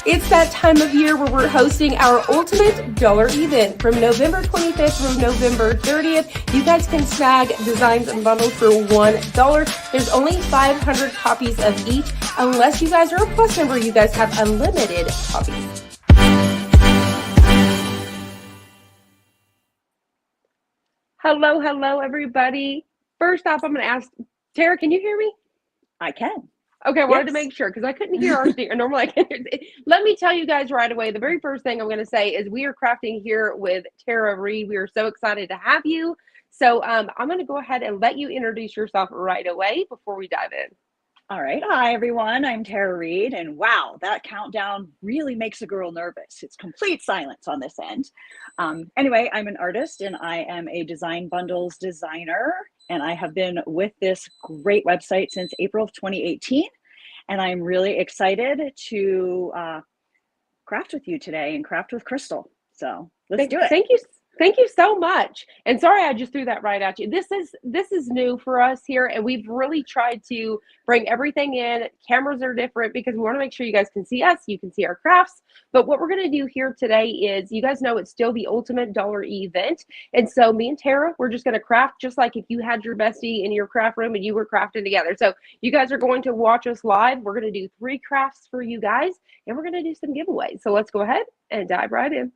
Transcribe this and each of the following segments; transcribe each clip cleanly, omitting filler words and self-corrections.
It's that time of year where we're hosting our ultimate dollar event from November 25th through November 30th. You guys can snag designs and bundles for $1. There's only 500 copies of each. Unless you guys are a Plus member, you guys have unlimited copies. Hello, everybody. First off, I'm going to ask, Tara, can you hear me? I can. Okay, I wanted to make sure because I couldn't hear our normally I can hear. Let me tell you guys right away. The very first thing I'm going to say is we are crafting here with Tara Reed. We are so excited to have you. So I'm going to go ahead and let you introduce yourself right away before we dive in. All right. Hi, everyone. I'm Tara Reed. And wow, that countdown really makes a girl nervous. It's complete silence on this end. Anyway, I'm an artist and I am a design bundles designer. And I have been with this great website since April of 2018. And I'm really excited to craft with you today and craft with Crystal. So let's do it. Thank you so much. And sorry, I just threw that right at you. This is new for us here, and we've really tried to bring everything in. Cameras are different because we want to make sure you guys can see us, you can see our crafts. But what we're going to do here today is, you guys know it's still the ultimate dollar event. And so me and Tara, we're just going to craft just like if you had your bestie in your craft room and you were crafting together. So you guys are going to watch us live. We're going to do 3 crafts for you guys, and we're going to do some giveaways. So let's go ahead and dive right in.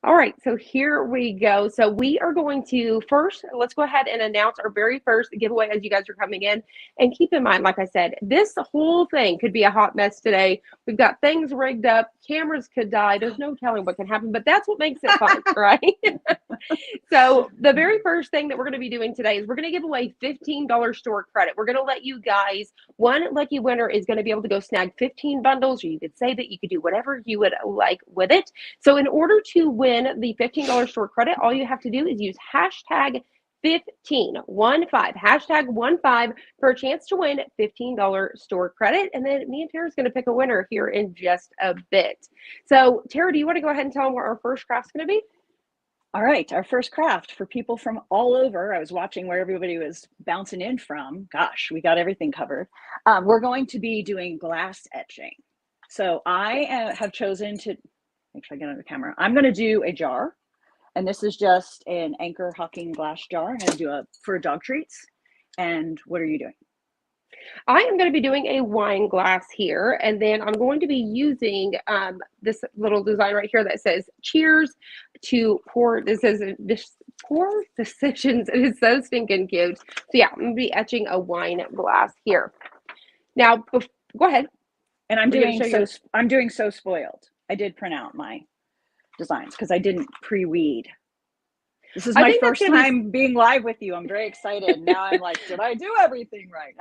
All right, so here we go. So we are going to first, let's go ahead and announce our very first giveaway as you guys are coming in. And keep in mind, like I said, this whole thing could be a hot mess today. We've got things rigged up. Cameras could die. There's no telling what can happen, but that's what makes it fun, right? So the very first thing that we're going to be doing today is we're going to give away $15 store credit. We're going to let you guys, one lucky winner is going to be able to go snag 15 bundles, or you could say that you could do whatever you would like with it. So in order to win the $15 store credit, all you have to do is use hashtag 15, hashtag 15 for a chance to win $15 store credit. And then me and Tara's going to pick a winner here in just a bit. So Tara, do you want to go ahead and tell them what our first craft's going to be? All right, our first craft for people from all over. I was watching where everybody was bouncing in from. Gosh, we got everything covered. We're going to be doing glass etching. So I have chosen to, make sure I get on the camera. I'm going to do a jar, and this is just an Anchor Hawking glass jar. I'm going to do for dog treats. And what are you doing? I am going to be doing a wine glass here, and then I'm going to be using this little design right here that says "Cheers to Poor." This is poor decisions. It is so stinking cute. So yeah, I'm going to be etching a wine glass here. Now, go ahead. And I'm doing so spoiled. I did print out my designs because I didn't pre-weed. This is my first time being live with you. I'm very excited. Now I'm like, did I do everything right?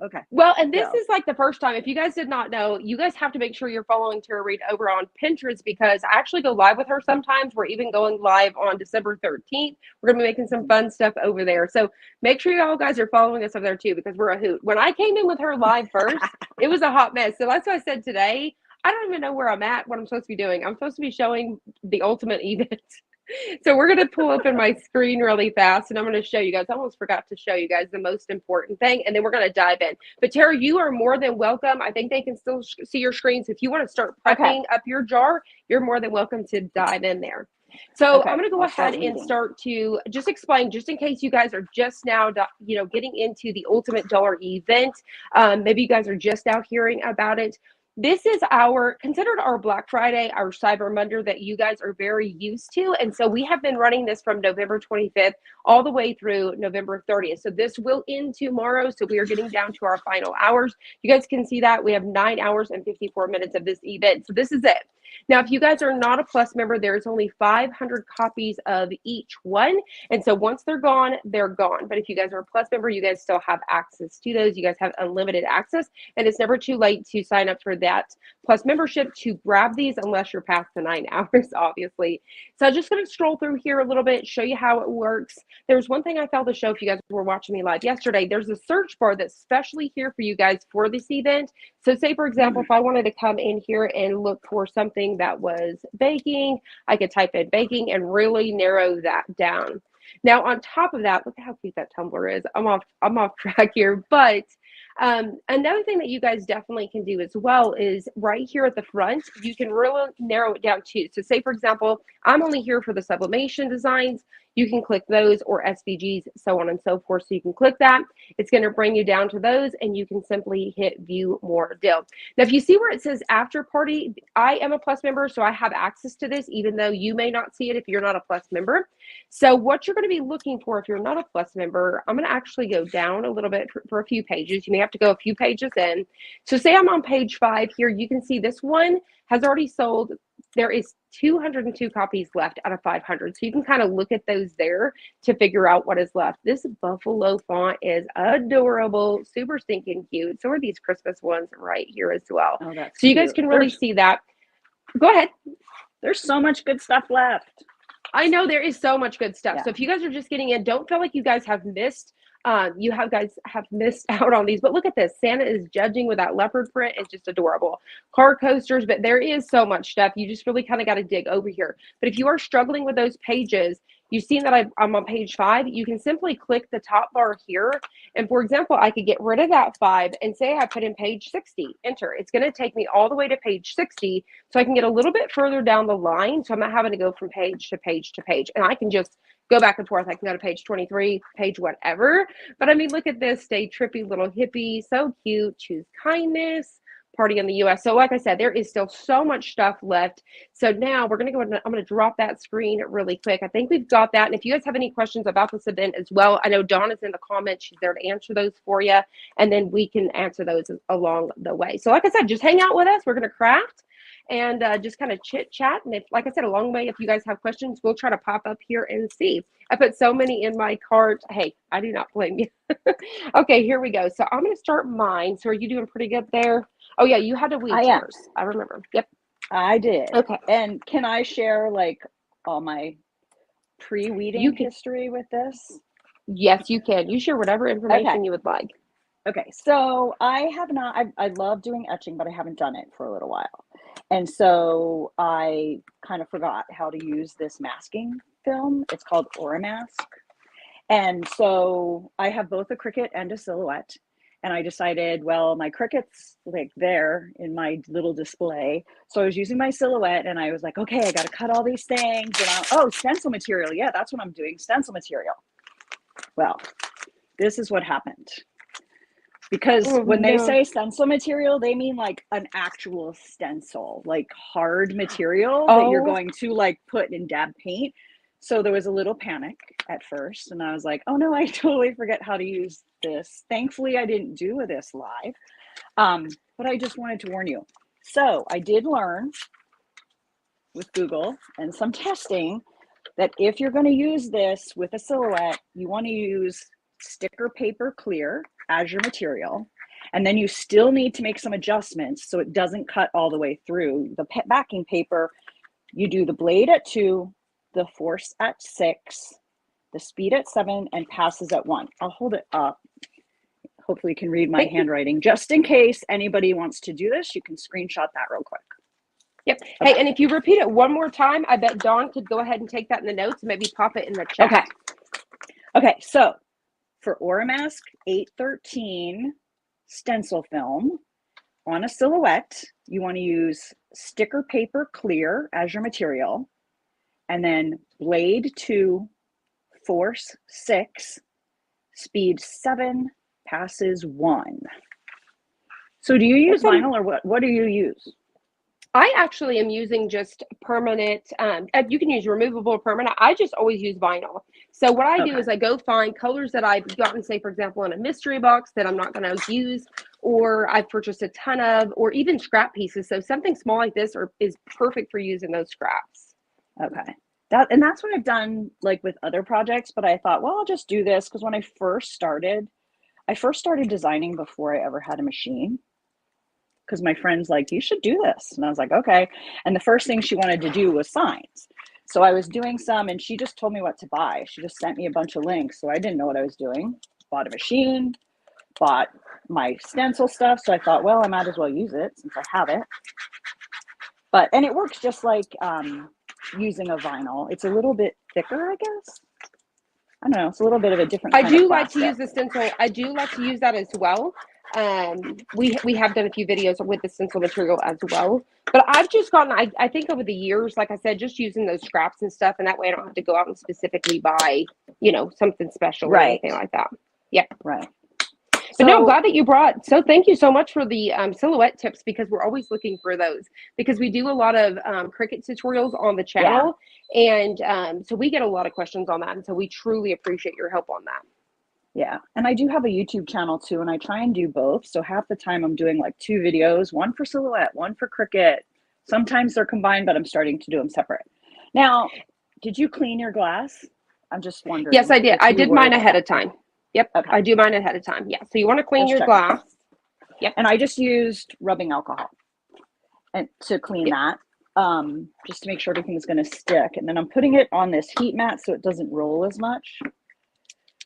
Okay. Well, and this is like the first time. If you guys did not know, you guys have to make sure you're following Tara Reed over on Pinterest, because I actually go live with her sometimes. We're even going live on December 13th. We're going to be making some fun stuff over there. So make sure y'all guys are following us over there too, because we're a hoot. When I came in with her live first, it was a hot mess. So that's why I said today, I don't even know where I'm at, what I'm supposed to be doing. I'm supposed to be showing the ultimate event. So we're going to pull up in my screen really fast and I'm going to show you guys. I almost forgot to show you guys the most important thing and then we're going to dive in. But Tara, you are more than welcome. I think they can still see your screens. If you want to start Okay. prepping up your jar, you're more than welcome to dive in there. So Okay. I'm going to go I'll ahead start and reading. start to just explain, just in case you guys are just now, getting into the Ultimate Dollar event. Maybe you guys are just now hearing about it. This is considered our Black Friday, our Cyber Monday that you guys are very used to. And so we have been running this from November 25th all the way through November 30th. So this will end tomorrow. So we are getting down to our final hours. You guys can see that we have 9 hours and 54 minutes of this event. So this is it. Now, if you guys are not a Plus member, there's only 500 copies of each one. And so once they're gone, they're gone. But if you guys are a Plus member, you guys still have access to those. You guys have unlimited access. And it's never too late to sign up for that Plus membership to grab these unless you're past the 9 hours, obviously. So I'm just going to scroll through here a little bit, show you how it works. There's one thing I failed to show if you guys were watching me live yesterday. There's a search bar that's specially here for you guys for this event. So say, for example, if I wanted to come in here and look for something that was baking, I could type in baking and really narrow that down. Now, on top of that, look at how cute that tumbler is. I'm off track here, but another thing that you guys definitely can do as well is right here at the front, you can really narrow it down too. So say, for example, I'm only here for the sublimation designs. You can click those or SVGs, so on and so forth. So you can click that. It's going to bring you down to those and you can simply hit view more deal. Now, if you see where it says after party, I am a Plus member, so I have access to this, even though you may not see it if you're not a Plus member. So what you're going to be looking for if you're not a Plus member, I'm going to actually go down a little bit for a few pages. You may have to go a few pages in. So say I'm on page 5 here. You can see this one has already sold. There is 202 copies left out of 500. So you can kind of look at those there to figure out what is left. This buffalo font is adorable, super stinking cute. So are these Christmas ones right here as well. Oh, that's so you cute. guys can really see that. Go ahead. There's so much good stuff left. I know there is so much good stuff. Yeah. So if you guys are just getting in, don't feel like you guys have missed. Guys have missed out on these. But look at this. Santa is judging with that leopard print. It's just adorable. Car coasters, but there is so much stuff. You just really kind of got to dig over here. But if you are struggling with those pages, you've seen that I'm on page 5. You can simply click the top bar here. And for example, I could get rid of that 5 and say I put in page 60, enter. It's going to take me all the way to page 60 so I can get a little bit further down the line. So I'm not having to go from page to page to page. And I can just go back and forth. I can go to page 23, page whatever. But I mean, look at this. Stay trippy little hippie. So cute. Choose kindness. Party in the US. So like I said, there is still so much stuff left. So now we're going to go ahead and I'm going to drop that screen really quick. I think we've got that. And if you guys have any questions about this event as well, I know Dawn is in the comments. She's there to answer those for you. And then we can answer those along the way. So like I said, just hang out with us. We're going to craft and just kind of chit chat. And if, like I said, along the way, if you guys have questions, we'll try to pop up here and see. I put so many in my cart. Hey, I do not blame you. Okay, here we go. So I'm going to start mine. So are you doing pretty good there? Oh yeah, you had to weed yours. I remember. Yep. I did. Okay. And can I share like all my pre-weeding history with this? Yes, you can. You share whatever information you would like. Okay, so I have not, I love doing etching, but I haven't done it for a little while. And so I kind of forgot how to use this masking film. It's called Oramask. And so I have both a Cricut and a Silhouette. And I decided, well, my Cricut's like there in my little display. So I was using my Silhouette and I was like, okay, I got to cut all these things. And oh, stencil material. Yeah, that's what I'm doing, stencil material. Well, this is what happened. Because when they say stencil material, they mean like an actual stencil, like hard material that you're going to like put in dab paint. So there was a little panic at first. And I was like, oh no, I totally forget how to use this. Thankfully, I didn't do this live. But I just wanted to warn you. So I did learn with Google and some testing that if you're going to use this with a Silhouette, you want to use sticker paper clear as your material, and then you still need to make some adjustments so it doesn't cut all the way through. The backing paper, you do the blade at 2, the force at 6, the speed at 7, and passes at 1. I'll hold it up. Hopefully you can read my handwriting. Just in case anybody wants to do this, you can screenshot that real quick. Yep. Okay. Hey, and if you repeat it one more time, I bet Dawn could go ahead and take that in the notes and maybe pop it in the chat. Okay. Okay. So for Oramask 813 stencil film on a silhouette, you want to use sticker paper clear as your material, and then blade 2, force 6, speed 7, passes 1. So do you use vinyl, or what do you use? I actually am using just permanent, you can use removable or permanent. I just always use vinyl. So what I do is I go find colors that I've gotten, say, for example, in a mystery box that I'm not going to use, or I've purchased a ton of, or even scrap pieces. So something small like this is perfect for using those scraps. Okay. That's what I've done like with other projects, but I thought, well, I'll just do this because when I first started designing before I ever had a machine. Because my friend's like, you should do this. And I was like, okay. And the first thing she wanted to do was signs. So I was doing some, and she just told me what to buy. She just sent me a bunch of links. So I didn't know what I was doing. Bought a machine, bought my stencil stuff. So I thought, well, I might as well use it since I have it. And it works just like using a vinyl. It's a little bit thicker, I guess. I don't know. It's a little bit of a different kind of plastic. Like to use the stencil. I do like to use that as well. We have done a few videos with the stencil material as well, but I've just gotten, I think over the years, like I said, just using those scraps and stuff, and that way I don't have to go out and specifically buy, something special or anything like that. Yeah. Right. But no, I'm glad that you brought, so thank you so much for the silhouette tips, because we're always looking for those, because we do a lot of Cricut tutorials on the channel. Yeah. And so we get a lot of questions on that. And so we truly appreciate your help on that. Yeah. And I do have a YouTube channel too, and I try and do both. So half the time I'm doing like 2 videos, one for silhouette, one for Cricut. Sometimes they're combined, but I'm starting to do them separate. Now, did you clean your glass? I'm just wondering. Yes, I did. I did mine ahead of time. Yep. Okay. I do mine ahead of time. Yeah. So you want to clean your glass. Yep. And I just used rubbing alcohol and to clean that, just to make sure everything's going to stick. And then I'm putting it on this heat mat so it doesn't roll as much.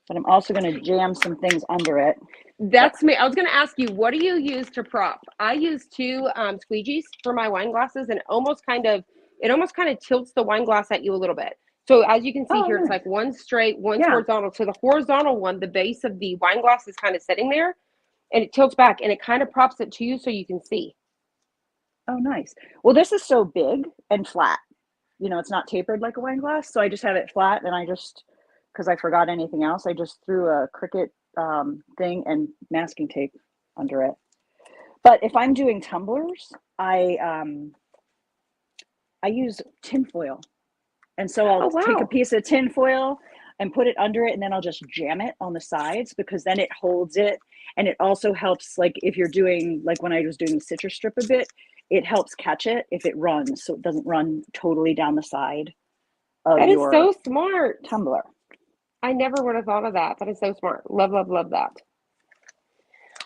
But I'm also going to jam some things under it. That's me. I was going to ask you, what do you use to prop? I use 2 squeegees for my wine glasses, and it almost kind of tilts the wine glass at you a little bit. So as you can see here, it's like one straight, one horizontal. So the horizontal one, the base of the wine glass is kind of sitting there, and it tilts back, and it kind of props it to you so you can see. Oh, nice. Well, this is so big and flat. It's not tapered like a wine glass. So I just have it flat, and because I forgot anything else, I just threw a Cricut thing and masking tape under it. But if I'm doing tumblers, I use tin foil. And so I'll take a piece of tin foil and put it under it, and then I'll just jam it on the sides, because then it holds it. And it also helps, like if you're doing, like when I was doing the citrus strip a bit, it helps catch it if it runs, so it doesn't run totally down the side of your so smart tumbler. I never would have thought of that. That is so smart. Love, love, love that.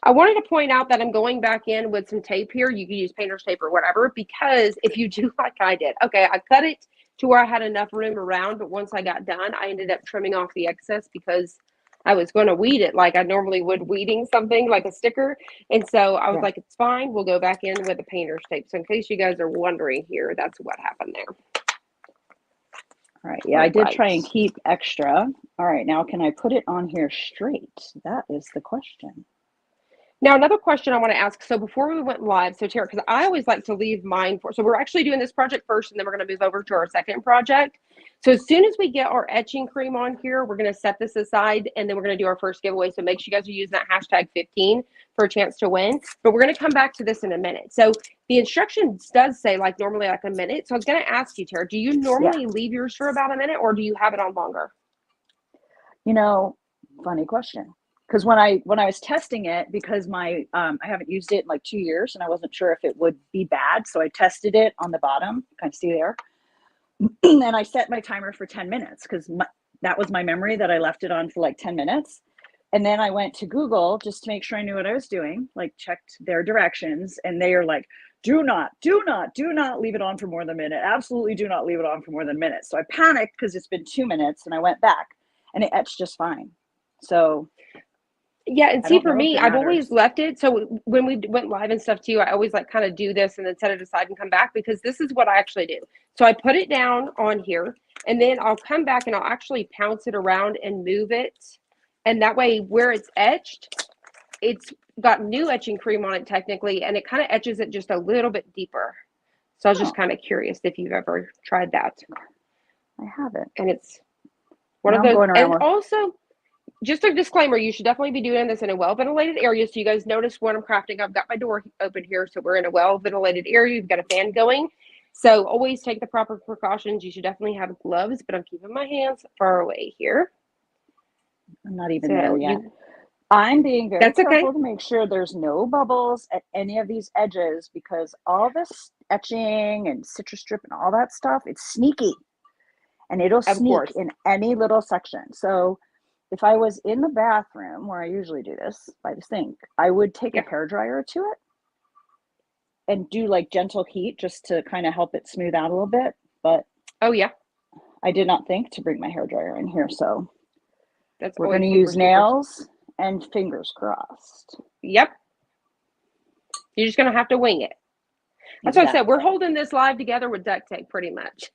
I wanted to point out that I'm going back in with some tape here. You can use painter's tape or whatever, because if you do like I did, okay, I cut it to where I had enough room around, but once I got done, I ended up trimming off the excess because I was going to weed it like I normally would weeding something like a sticker. And so I was like, it's fine. We'll go back in with the painter's tape. So in case you guys are wondering here, that's what happened there. All right. Yeah, I did try and keep extra. All right. Now, can I put it on here straight? That is the question. Now, another question I want to ask. So before we went live, so Tara, because I always like to leave mine for, so we're actually doing this project first, and then we're going to move over to our second project. So as soon as we get our etching cream on here, we're going to set this aside, and then we're going to do our first giveaway. So make sure you guys are using that hashtag 15 for a chance to win. But we're going to come back to this in a minute. So the instructions does say like normally like a minute. So I was going to ask you, Tara, do you normally leave yours for about a minute, or do you have it on longer? Funny question. Because when I was testing it, because my I haven't used it in like 2 years, and I wasn't sure if it would be bad, so I tested it on the bottom. Kind of see there, and I set my timer for 10 minutes because that was my memory that I left it on for like 10 minutes. And then I went to Google just to make sure I knew what I was doing, like checked their directions, and they are like, do not leave it on for more than a minute. Absolutely do not leave it on for more than a minute. So I panicked because it's been 2 minutes, and I went back, and it etched just fine. So Yeah, and I see, don't for know if me, it I've always matters. left it. So when we went live and stuff too, I always like kind of do this and then set it aside and come back because this is what I actually do. So I put it down on here and then I'll come back and I'll actually pounce it around and move it. And that way, where it's etched, it's got new etching cream on it technically, and it kind of etches it just a little bit deeper. So I was just Oh, kind of curious if you've ever tried that. I haven't. And it's one Now of I'm those. going around And with, also, just a disclaimer, you should definitely be doing this in a well-ventilated area. So you guys notice when I'm crafting, I've got my door open here. So we're in a well-ventilated area. You've got a fan going. So always take the proper precautions. You should definitely have gloves, but I'm keeping my hands far away here. I'm not even there So yet. I'm being very that's okay. careful to make sure there's no bubbles at any of these edges because all this etching and citrus strip and all that stuff, it's sneaky and it'll Of sneak course. in any little section. So if I was in the bathroom where I usually do this by the sink, I would take a Yeah. hairdryer to it and do like gentle heat just to kind of help it smooth out a little bit. But Oh, yeah. I did not think to bring my hairdryer in here. So That's we're going always to super, use super. nails and fingers crossed. Yep. You're just going to have to wing it. That's what I said. We're Exactly. holding this live together with duct tape pretty much.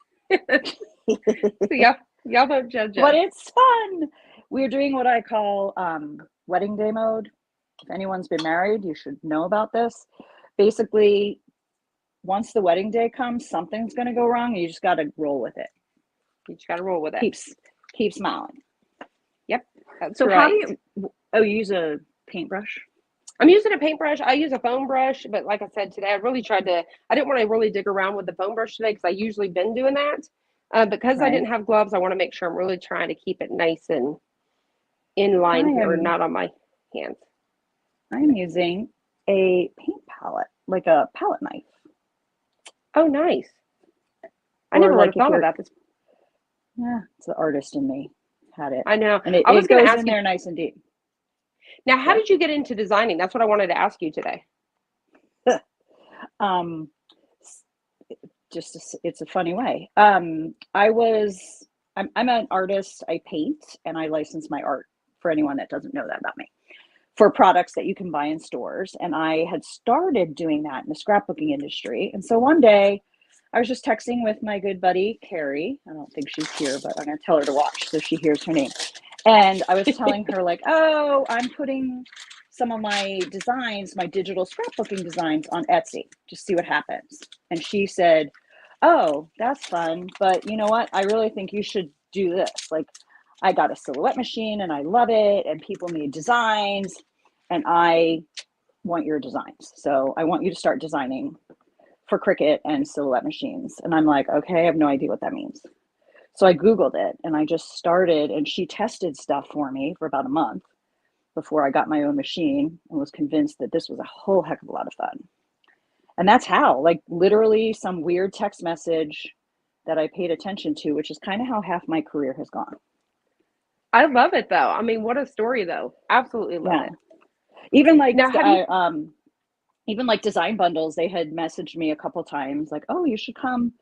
So yeah, y'all don't judge But us. it's fun. We're doing what I call wedding day mode. If anyone's been married, you should know about this. Basically, once the wedding day comes, something's going to go wrong. And you just got to roll with it. You just got to roll with it. Keep smiling. Yep, that's So how do right. you? Oh, you use a paintbrush? I'm using a paintbrush. I use a foam brush, but like I said today, I really tried to. I didn't want to really dig around with the foam brush today because I usually been doing that. Because I Right. didn't have gloves, I want to make sure I'm really trying to keep it nice and in I line here, am. not on my hands. I'm using a paint palette, like a palette knife, Oh, nice. I or never would like have if thought of you're. that. Yeah, it's the artist in me had it, I know. and it, I was it going to goes in ask you there nice and deep. now. How What? did you get into designing? That's what I wanted to ask you today. um, it's a funny way. I'm an artist. I paint and I license my art for anyone that doesn't know that about me for products that you can buy in stores. And I had started doing that in the scrapbooking industry. And so one day I was just texting with my good buddy, Carrie. I don't think she's here, but I'm going to tell her to watch so she hears her name. And I was telling her, like, oh, I'm putting some of my designs, my digital scrapbooking designs on Etsy, just see what happens. And she said, oh, that's fun. But you know what? I really think you should do this. Like, I got a silhouette machine and I love it. And people need designs. And I want your designs. So I want you to start designing for Cricut and silhouette machines. And I'm like, okay, I have no idea what that means. So I Googled it and I just started, and she tested stuff for me for about a month before I got my own machine and was convinced that this was a whole heck of a lot of fun. And that's how, like, literally some weird text message that I paid attention to, which is kind of how half my career has gone. I love it though. I mean, what a story though. Absolutely love Yeah. it. Even like, Now, have you? even like design bundles, they had messaged me a couple times like, oh, you should come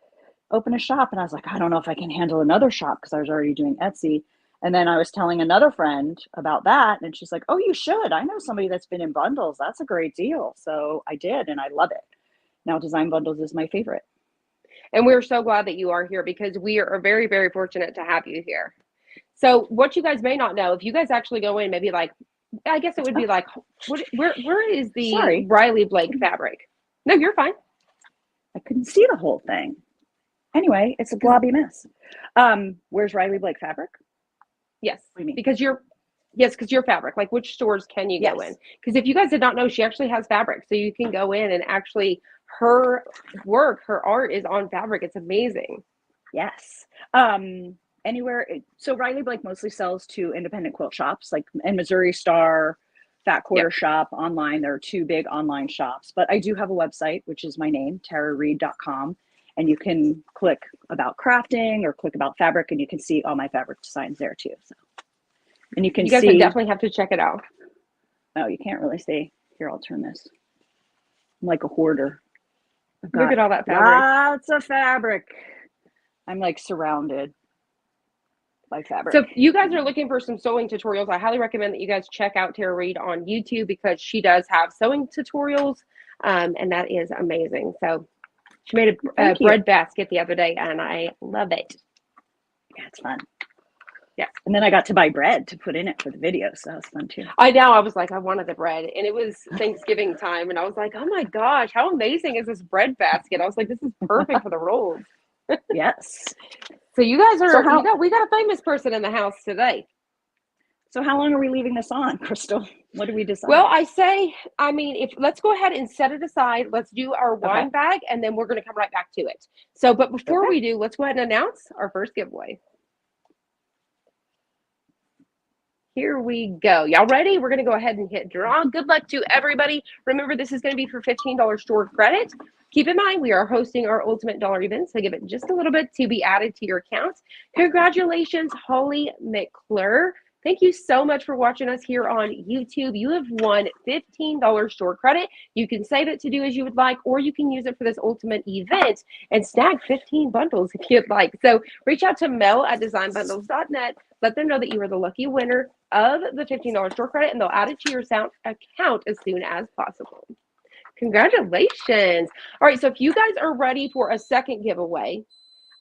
open a shop. And I was like, I don't know if I can handle another shop because I was already doing Etsy. And then I was telling another friend about that. And she's like, oh, you should. I know somebody that's been in bundles. That's a great deal. So I did, and I love it. Now design bundles is my favorite. And we're so glad that you are here because we are very, very fortunate to have you here. So, what you guys may not know, if you guys actually go in, maybe like, I guess it would Oh, be like, where is the sorry. Riley Blake fabric? No, you're fine. I couldn't see the whole thing. Anyway, it's a Because globby mess. Where's Riley Blake fabric? yes, What do you mean? because you're yes, because your fabric. Like, which stores can you go in? Yes. Because if you guys did not know, she actually has fabric, so you can go in and actually her work, her art is on fabric. It's amazing. Yes. Anywhere. So Riley Blake mostly sells to independent quilt shops, like in Missouri Star, Fat Quarter Yep. Shop online. There are two big online shops, but I do have a website, which is my name, tarareed.com. And you can click about crafting or click about fabric, and you can see all my fabric designs there too. So, and you can You guys would see, definitely have to check it out. oh, you can't really see. Here, I'll turn this. I'm like a hoarder. I've Look got at all that fabric. lots of fabric. I'm like surrounded by fabric. So if you guys are looking for some sewing tutorials, I highly recommend that you guys check out Tara Reid on YouTube because she does have sewing tutorials, and that is amazing. So she made a bread basket the other day, and I love it. Yeah, it's fun. Yeah. And then I got to buy bread to put in it for the video, so that was fun too. I know. I was like, I wanted the bread, and it was Thanksgiving time, and I was like, oh my gosh, how amazing is this bread basket? I was like, this is perfect for the rolls. Yes. So you guys are, we got a famous person in the house today. So how long are we leaving this on, Crystal? What do we decide? Well, let's go ahead and set it aside. Let's do our wine bag, and then we're going to come right back to it. So, but before we do, let's go ahead and announce our first giveaway. Here we go. Y'all ready? We're going to go ahead and hit draw. Good luck to everybody. Remember, this is going to be for $15 store credit. Keep in mind, we are hosting our Ultimate Dollar event, so give it just a little bit to be added to your account. Congratulations, Holly McClure. Thank you so much for watching us here on YouTube. You have won $15 store credit. You can save it to do as you would like, or you can use it for this ultimate event and snag 15 bundles if you'd like. So reach out to Mel at designbundles.net. Let them know that you are the lucky winner of the $15 store credit, and they'll add it to your account as soon as possible. Congratulations. All right, so if you guys are ready for a second giveaway,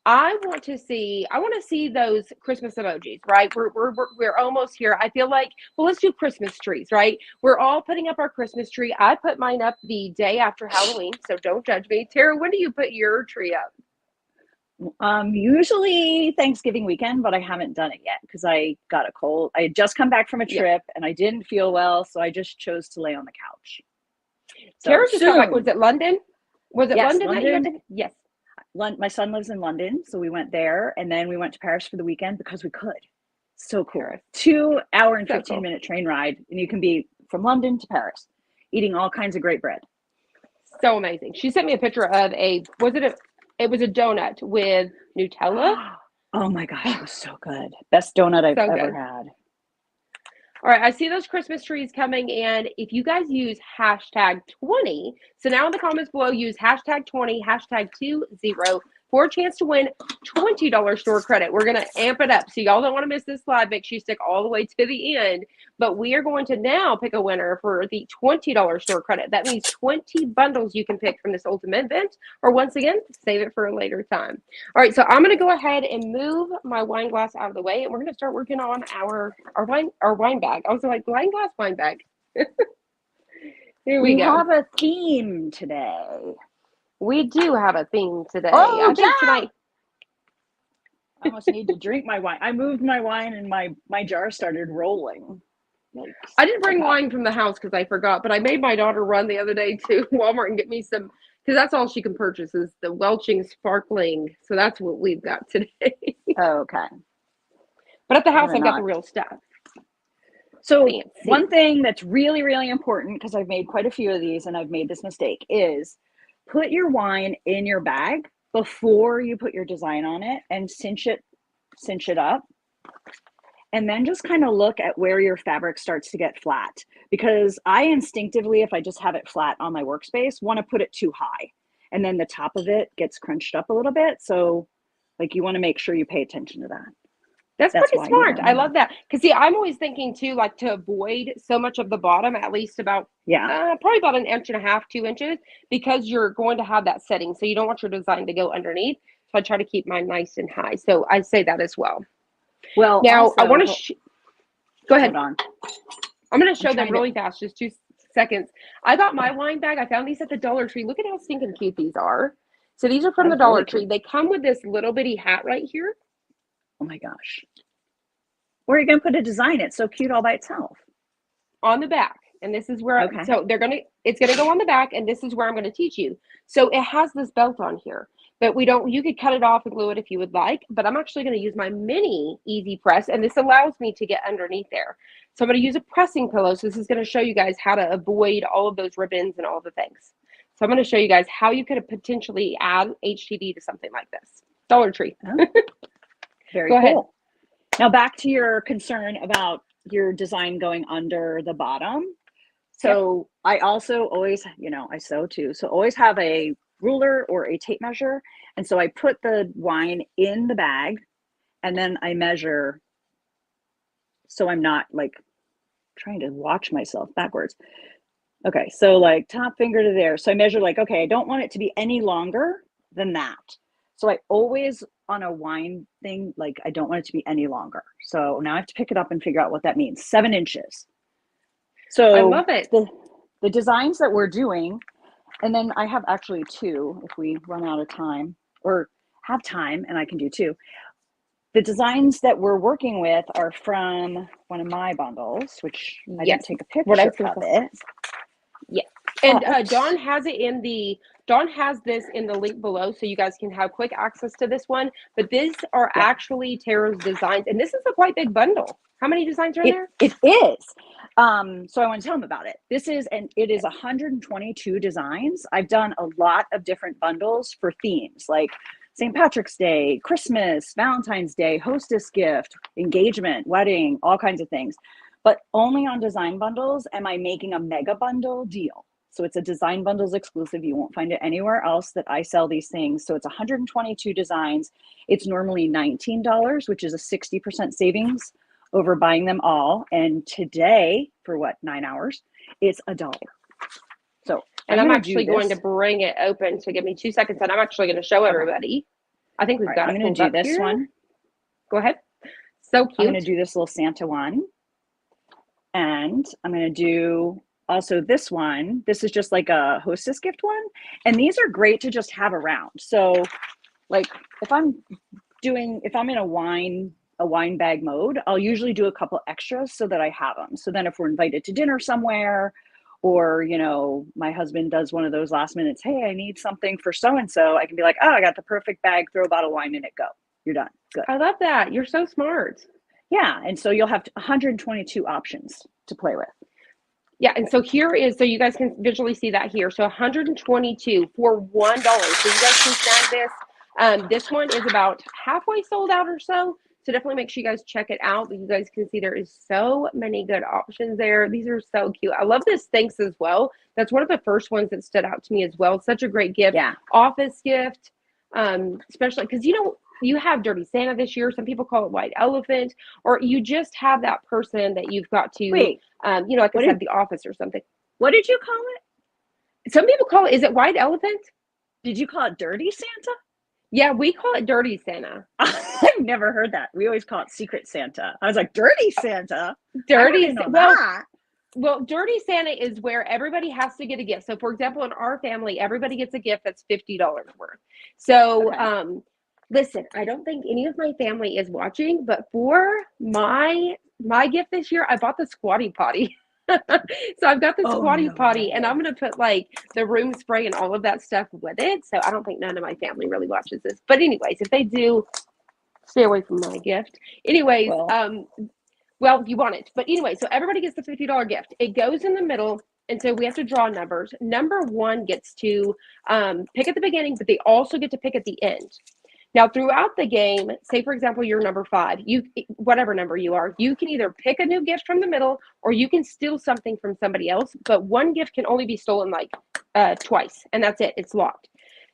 I want to see those Christmas emojis, right? We're almost here. I feel like, well, let's do Christmas trees, right? We're all putting up our Christmas tree. I put mine up the day after Halloween, so don't judge me. Tara, when do you put your tree up? Usually Thanksgiving weekend, but I haven't done it yet because I got a cold. I had just come back from a trip and I didn't feel well, so I just chose to lay on the couch. So Tara just got back. Was it London? Was it London? London? Yes. My son lives in London, so we went there, and then we went to Paris for the weekend because we could. So cool. 2 hour and 15-minute train ride, and you can be from London to Paris, eating all kinds of great bread. So amazing. She sent me a picture of it was a donut with Nutella. Oh my gosh, it was so good. Best donut I've ever had. All right, I see those Christmas trees coming in. If you guys use #20, so now in the comments below, use #20, #20 for a chance to win $20 store credit. We're going to amp it up. So y'all don't want to miss this slide. Make sure you stick all the way to the end. But we are going to now pick a winner for the $20 store credit. That means 20 bundles you can pick from this ultimate event. Or once again, save it for a later time. All right, so I'm going to go ahead and move my wine glass out of the way. And we're going to start working on our wine bag. I was like, wine bag. Here we go. We have a theme today. We do have a theme today. Oh, I think tonight. I almost need to drink my wine. I moved my wine and my jar started rolling. Yikes. I didn't bring wine from the house because I forgot, but I made my daughter run the other day to Walmart and get me some, because that's all she can purchase is the Welching Sparkling. So that's what we've got today. Okay. But at the house, I've got the real stuff. So one thing that's really, really important, because I've made quite a few of these and I've made this mistake, is put your wine in your bag before you put your design on it and cinch it up. And then just kind of look at where your fabric starts to get flat. Because I instinctively, if I just have it flat on my workspace, want to put it too high. And then the top of it gets crunched up a little bit. So like you want to make sure you pay attention to that. That's pretty smart. I love that. Because see, I'm always thinking too, like to avoid so much of the bottom, at least about, probably about 1.5 inches, 2 inches, because you're going to have that setting. So you don't want your design to go underneath. So I try to keep mine nice and high. So I say that as well. Well, now also, I want to go ahead. Hold on. I'm going to show them really fast, just 2 seconds. I got my wine bag. I found these at the Dollar Tree. Look at how stinking cute these are. So these are from the Dollar Tree. They come with this little bitty hat right here. Oh my gosh. Where are you going to put a design? It's so cute all by itself. On the back. And this is where, so it's going to go on the back, and this is where I'm going to teach you. So it has this belt on here, but you could cut it off and glue it if you would like, but I'm actually going to use my mini easy press, and this allows me to get underneath there. So I'm going to use a pressing pillow. So this is going to show you guys how to avoid all of those ribbons and all the things. So I'm going to show you guys how you could potentially add HTV to something like this. Dollar Tree. Oh. Very cool. Ahead. Now back to your concern about your design going under the bottom. So I also always, I sew too. So always have a ruler or a tape measure. And so I put the wine in the bag and then I measure, so I'm not like trying to watch myself backwards. Okay, so like top finger to there. So I measure like, okay, I don't want it to be any longer than that. So I always, on a wine thing, like I don't want it to be any longer. So now I have to pick it up and figure out what that means. 7 inches. So I love it. The designs that we're doing, and then I have actually 2 if we run out of time or have time, and I can do 2. The designs that we're working with are from one of my bundles, which I didn't take a picture of it. Yeah. And Dawn has it in the, Dawn has this in the link below, so you guys can have quick access to this one. But these are actually Tara's designs, and this is a quite big bundle. How many designs are in there? It is. So I want to tell them about it. This is, and it is 122 designs. I've done a lot of different bundles for themes like St. Patrick's Day, Christmas, Valentine's Day, hostess gift, engagement, wedding, all kinds of things. But only on design bundles am I making a mega bundle deal. So it's a design bundles exclusive. You won't find it anywhere else that I sell these things. So it's 122 designs. It's normally $19, which is a 60% savings over buying them all. And today, for what, 9 hours, it's $1. So and I'm actually going to bring it open. So give me 2 seconds, and I'm actually going to show everybody. I think we've got it. I'm going to do this one. Go ahead. So cute. I'm going to do this little Santa one. And I'm going to do also this one. This is just like a hostess gift one. And these are great to just have around. So like if I'm in a wine bag mode, I'll usually do a couple extras so that I have them. So then if we're invited to dinner somewhere, or, you know, my husband does one of those last minutes, hey, I need something for so-and-so, I can be like, oh, I got the perfect bag, throw a bottle of wine in it, go. You're done. Good. I love that. You're so smart. Yeah. And so you'll have 122 options to play with. Yeah. And so here is, so you guys can visually see that here. So 122 for $1. So you guys can snag this. This one is about halfway sold out or so. So definitely make sure you guys check it out. But you guys can see there is so many good options there. These are so cute. I love this thanks as well. That's one of the first ones that stood out to me as well. Such a great gift. Yeah. Office gift, especially because, you know, you have Dirty Santa this year. Some people call it White Elephant, or you just have that person that you've got to, you know, like I said, the office or something. What did you call it? Some people call it, is it White Elephant? Did you call it Dirty Santa? Yeah, we call it Dirty Santa. I've never heard that. We always call it Secret Santa. I was like, Dirty Santa? Dirty Santa. Well, Dirty Santa is where everybody has to get a gift. So, for example, in our family, everybody gets a gift that's $50 worth. So, listen, I don't think any of my family is watching, but for my gift this year, I bought the squatty potty. So I've got the squatty potty, and I'm going to put like the room spray and all of that stuff with it. So I don't think none of my family really watches this. But anyways, if they do, stay away from my gift. Anyways, well, you want it. But anyway, so everybody gets the $50 gift. It goes in the middle. And so we have to draw numbers. Number 1 gets to pick at the beginning, but they also get to pick at the end. Now, throughout the game, say, for example, you're number 5, whatever number you are, you can either pick a new gift from the middle, or you can steal something from somebody else. But one gift can only be stolen like twice, and that's it. It's locked.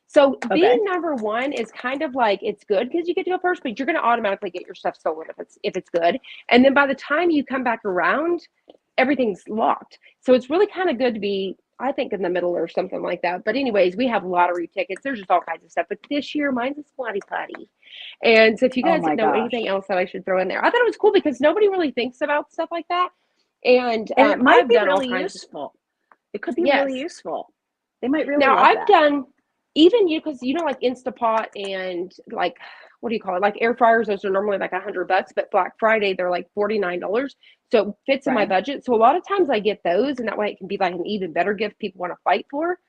So being number 1 is kind of like, it's good because you get to go first, but you're going to automatically get your stuff stolen if it's good. And then by the time you come back around, everything's locked. So it's really kind of good to be, I think, in the middle or something like that. But anyways, we have lottery tickets. There's just all kinds of stuff. But this year, mine's a squatty potty. And so if you guys know anything else that I should throw in there, I thought it was cool because nobody really thinks about stuff like that. And it might be really useful. It could be really useful. They might really love that. Done, even you, because you know, like Instapot and like, what do you call it? Like air fryers, those are normally like $100, but Black Friday, they're like $49. So it fits in my budget. So a lot of times I get those, and that way it can be like an even better gift people want to fight for.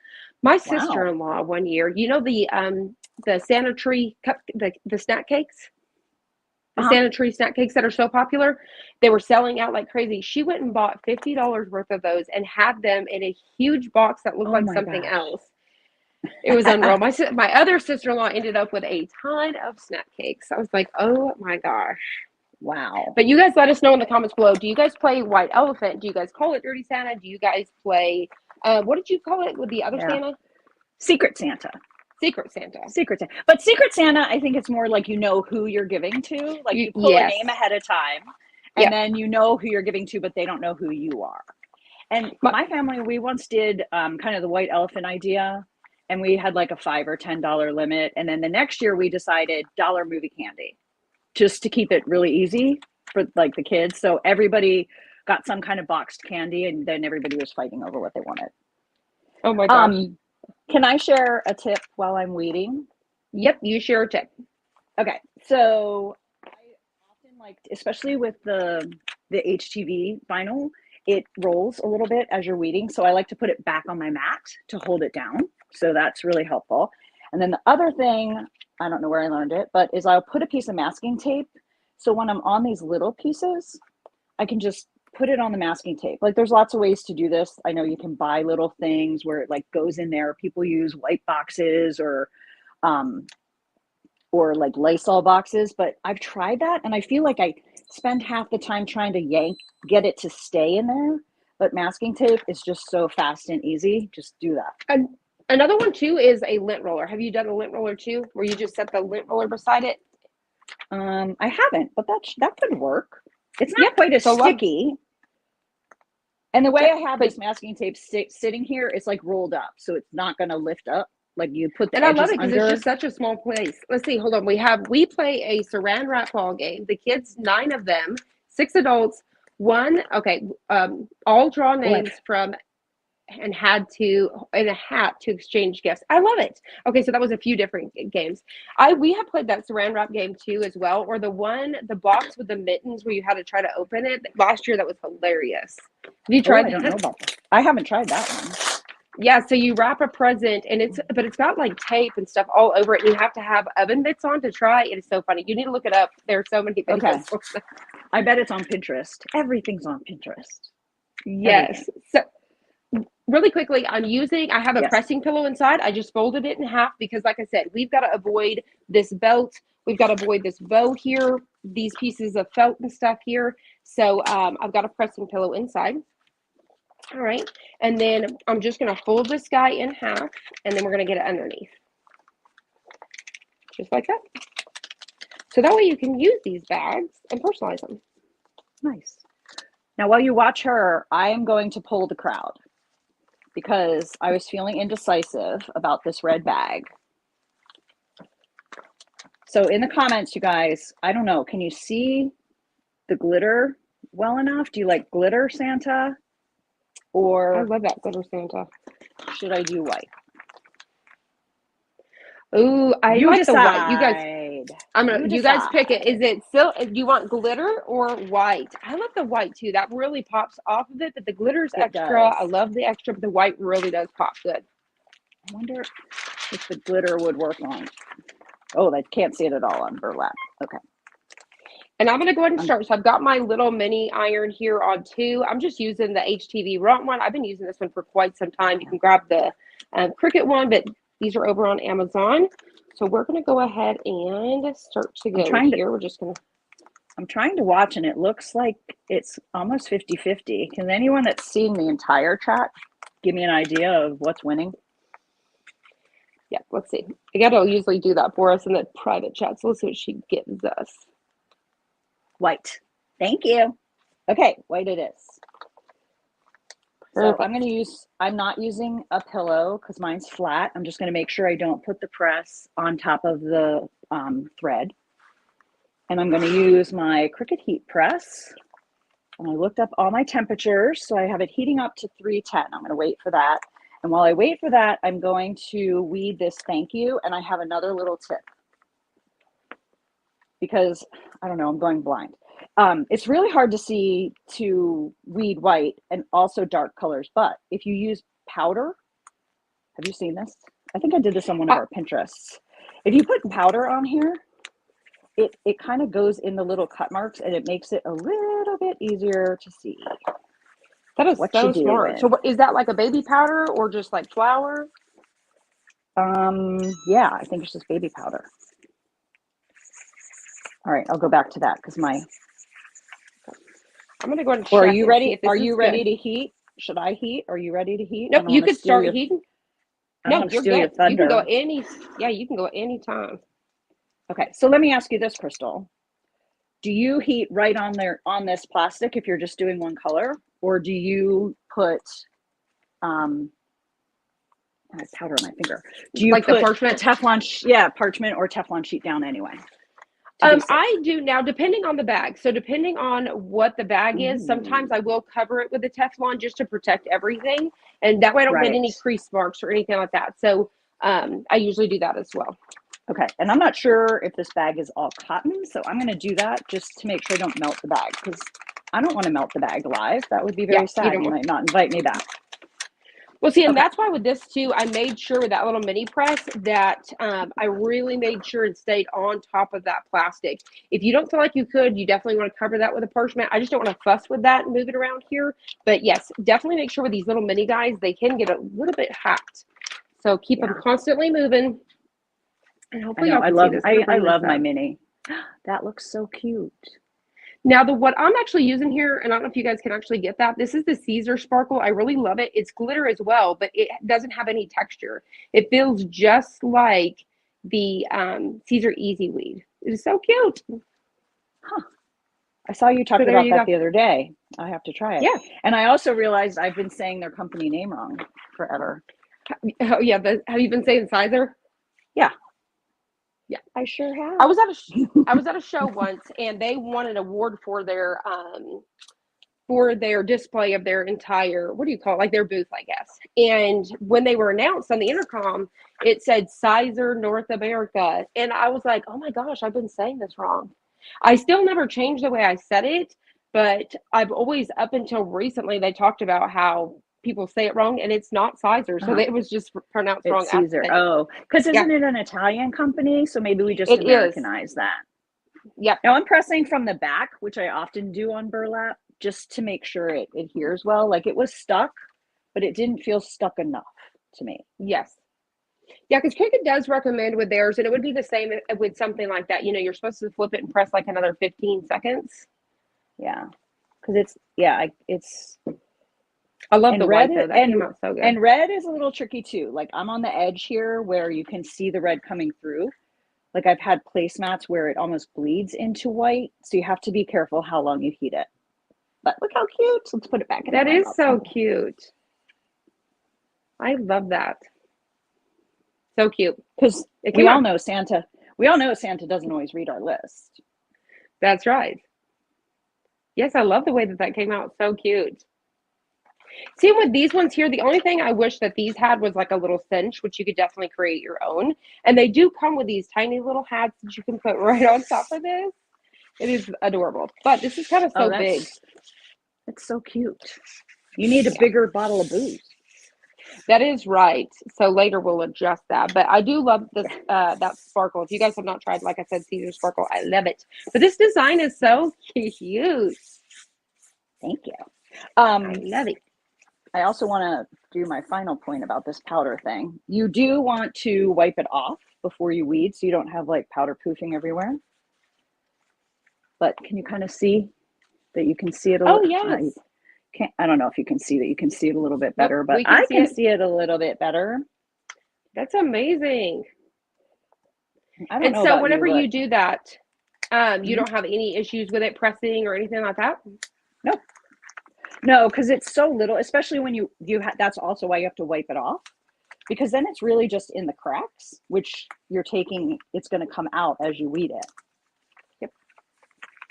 My sister-in-law one year, you know, the Santa Tree cup, the snack cakes, the Santa Tree snack cakes that are so popular, they were selling out like crazy. She went and bought $50 worth of those and had them in a huge box that looked like something else. It was unreal. My other sister-in-law ended up with a ton of snack cakes. I was like, oh my gosh. Wow. But you guys let us know in the comments below. Do you guys play White Elephant? Do you guys call it Dirty Santa? Do you guys play, what did you call it with the other Santa? Secret Santa. Secret Santa. Secret Santa. But Secret Santa, I think it's more like you know who you're giving to. Like you pull a Yes. name ahead of time, and Yep. then you know who you're giving to, but they don't know who you are. And my family, we once did kind of the white elephant idea, and we had like a $5 or $10 limit. And then the next year we decided dollar movie candy, just to keep it really easy for like the kids. So everybody got some kind of boxed candy, and then everybody was fighting over what they wanted. Oh my gosh. Can I share a tip while I'm weeding? Yep, you share a tip. Okay, so I often like, especially with the HTV vinyl, it rolls a little bit as you're weeding. So I like to put it back on my mat to hold it down. So that's really helpful. And then the other thing, I don't know where I learned it, but is I'll put a piece of masking tape. So when I'm on these little pieces, I can just put it on the masking tape. Like there's lots of ways to do this. I know you can buy little things where it like goes in there. People use white boxes or like Lysol boxes, but I've tried that and I feel like I spend half the time trying to get it to stay in there. But masking tape is just so fast and easy. Just do that. And another one too is a lint roller. Have you done a lint roller too, where you just set the lint roller beside it? I haven't, but that could work. It's not quite as sticky. And the way I have this masking tape sitting here, it's like rolled up, so it's not going to lift up. Like you put the edges under. And I love it because it's just such a small place. Let's see. Hold on. We play a saran wrap ball game. The kids, 9 of them, 6 adults, one. Okay. All draw names from and had to in a hat to exchange gifts. I love it. Okay, so that was a few different games. We have played that saran wrap game too as well, or the box with the mittens where you had to try to open it. Last year that was hilarious. Have you tried that? I don't know about that. I haven't tried that one. Yeah, so you wrap a present and it's got like tape and stuff all over it. And you have to have oven mitts on to try. It is so funny. You need to look it up. There are so many videos. Okay. I bet it's on Pinterest. Everything's on Pinterest. Yes. Everything. So really quickly, I have a pressing pillow inside. I just folded it in half because like I said, we've got to avoid this belt. We've got to avoid this bow here, these pieces of felt and stuff here. So I've got a pressing pillow inside. All right. And then I'm just going to fold this guy in half and then we're going to get it underneath. Just like that. So that way you can use these bags and personalize them. Nice. Now, while you watch her, I am going to poll the crowd because I was feeling indecisive about this red bag. So in the comments, you guys, I don't know, can you see the glitter well enough? Do you like glitter Santa? Or I love that glitter Santa. Should I do white? Ooh, I like the white. You guys, you guys pick it. Is it still? Do you want glitter or white? I love the white too. That really pops off of it. But the glitter's extra. I love the extra, but the white really does pop good. I wonder if the glitter would work on. Oh, I can't see it at all on burlap. Okay. And I'm going to go ahead and start. So I've got my little mini iron here on 2. I'm just using the HTV Runt one. I've been using this one for quite some time. You can grab the Cricut one, but these are over on Amazon. So we're going to go ahead and start to go here. We're just going to. I'm trying to watch, and it looks like it's almost 50-50. Can anyone that's seen the entire chat give me an idea of what's winning? Yeah, let's see. Again, usually do that for us in the private chat. So let's see what she gives us. White. Thank you. Okay, white it is. So I'm not using a pillow because mine's flat. I'm just going to make sure I don't put the press on top of the thread. And I'm going to use my Cricut heat press. And I looked up all my temperatures. So I have it heating up to 310. I'm going to wait for that. And while I wait for that, I'm going to weed this thank you. And I have another little tip. Because, I don't know, I'm going blind. It's really hard to weed white and also dark colors. But if you use powder, have you seen this? I think I did this on one of our Pinterests. If you put powder on here, it kind of goes in the little cut marks and it makes it a little bit easier to see. That is so smart. So is that like a baby powder or just like flour? Yeah, I think it's just baby powder. All right, I'll go back to that because I'm going to go ahead and check. Are you ready? Are you ready to heat? Should I heat? Are you ready to heat? Nope, you could start heating. I don't No, want to you're steal your good. You can go thunder. yeah, you can go anytime. Okay, so let me ask you this, Crystal. Do you heat right on there on this plastic if you're just doing one color, or do you put I have powder on my finger. Do you Like the put parchment? Teflon, yeah, parchment or Teflon sheet down anyway to be safe? I do now, depending on the bag. So depending on what the bag is, sometimes Ooh, I will cover it with the Teflon just to protect everything, and that way I don't get right. any crease marks or anything like that. So I usually do that as well. Okay, and I'm not sure if this bag is all cotton, so I'm going to do that just to make sure I don't melt the bag, because I don't want to melt the bag live. That would be Yeah, very you sad. don't You want. might not invite me back. Well, see, and Okay. that's why with this too, I made sure with that little mini press that I really made sure it stayed on top of that plastic. If you don't feel like you could, you definitely want to cover that with a parchment. I just don't want to fuss with that and move it around here. But yes, definitely make sure with these little mini guys, they can get a little bit hot. So keep them Yeah, constantly moving. And I hopefully know. y'all can see this. I'm gonna I bring this love my up. mini. That looks so cute. Now, the what I'm actually using here, and I don't know if you guys can actually get that. This is the Caesar Sparkle. I really love it. It's glitter as well, but it doesn't have any texture. It feels just like the Caesar Easy Weed. It is so cute. Huh. I saw you So talking there about you that go. the other day. I have to try it. Yeah. And I also realized I've been saying their company name wrong forever. Oh yeah. Have you been saying Sizer? Yeah, Yeah. I sure I have. was I was at a show once, and they won an award for their display of their entire, what do you call it, like their booth, I guess. And when they were announced on the intercom, it said Sizer North America. And I was like, oh my gosh, I've been saying this wrong. I still never changed the way I said it, but I've always, up until recently, they talked about how people say it wrong, and it's not Sizer. So Uh-huh. it was just pronounced wrong It's at the Caesar. thing. Oh, because Yeah, isn't it an Italian company? So maybe we just it is. Americanize that. Yep. Now I'm pressing from the back, which I often do on burlap, just to make sure it adheres well. Like it was stuck, but it didn't feel stuck enough to me. Yes. Yeah, because Cricut does recommend with theirs, and it would be the same with something like that. You know, you're supposed to flip it and press like another 15 seconds. Yeah, because it's I love and the white though. That came out so good. and red is a little tricky too. Like I'm on the edge here where you can see the red coming through. Like I've had placemats where it almost bleeds into white, so you have to be careful how long you heat it. But look how cute. Let's put it back in the That is lineup. so cute. I love that. So cute. Because It came out. We all know Santa doesn't always read our list. That's right. Yes, I love the way that that came out. So cute. See, with these ones here, the only thing I wish that these had was like a little cinch, which you could definitely create your own. And they do come with these tiny little hats that you can put right on top of this. It is adorable. But this is kind of Oh, so big. that's so cute. You need a Yeah. bigger bottle of booze. That is right. So later we'll adjust that. But I do love this that sparkle. If you guys have not tried, like I said, Caesar Sparkle, I love it. But this design is so cute. Thank you. I love it. I also want to do my final point about this powder thing. You do want to wipe it off before you weed so you don't have like powder poofing everywhere. But can you kind of see that you can see it a Oh, little? yes. I don't know if you can see that. You can see it a little bit Nope, better, but we can I see can it. see it a little bit better. That's amazing. I don't And know so about you, whenever but you do that, you don't have any issues with it pressing or anything like that? nope. No, because it's so little, especially when that's also why you have to wipe it off, because then it's really just in the cracks, which it's going to come out as you weed it. Yep.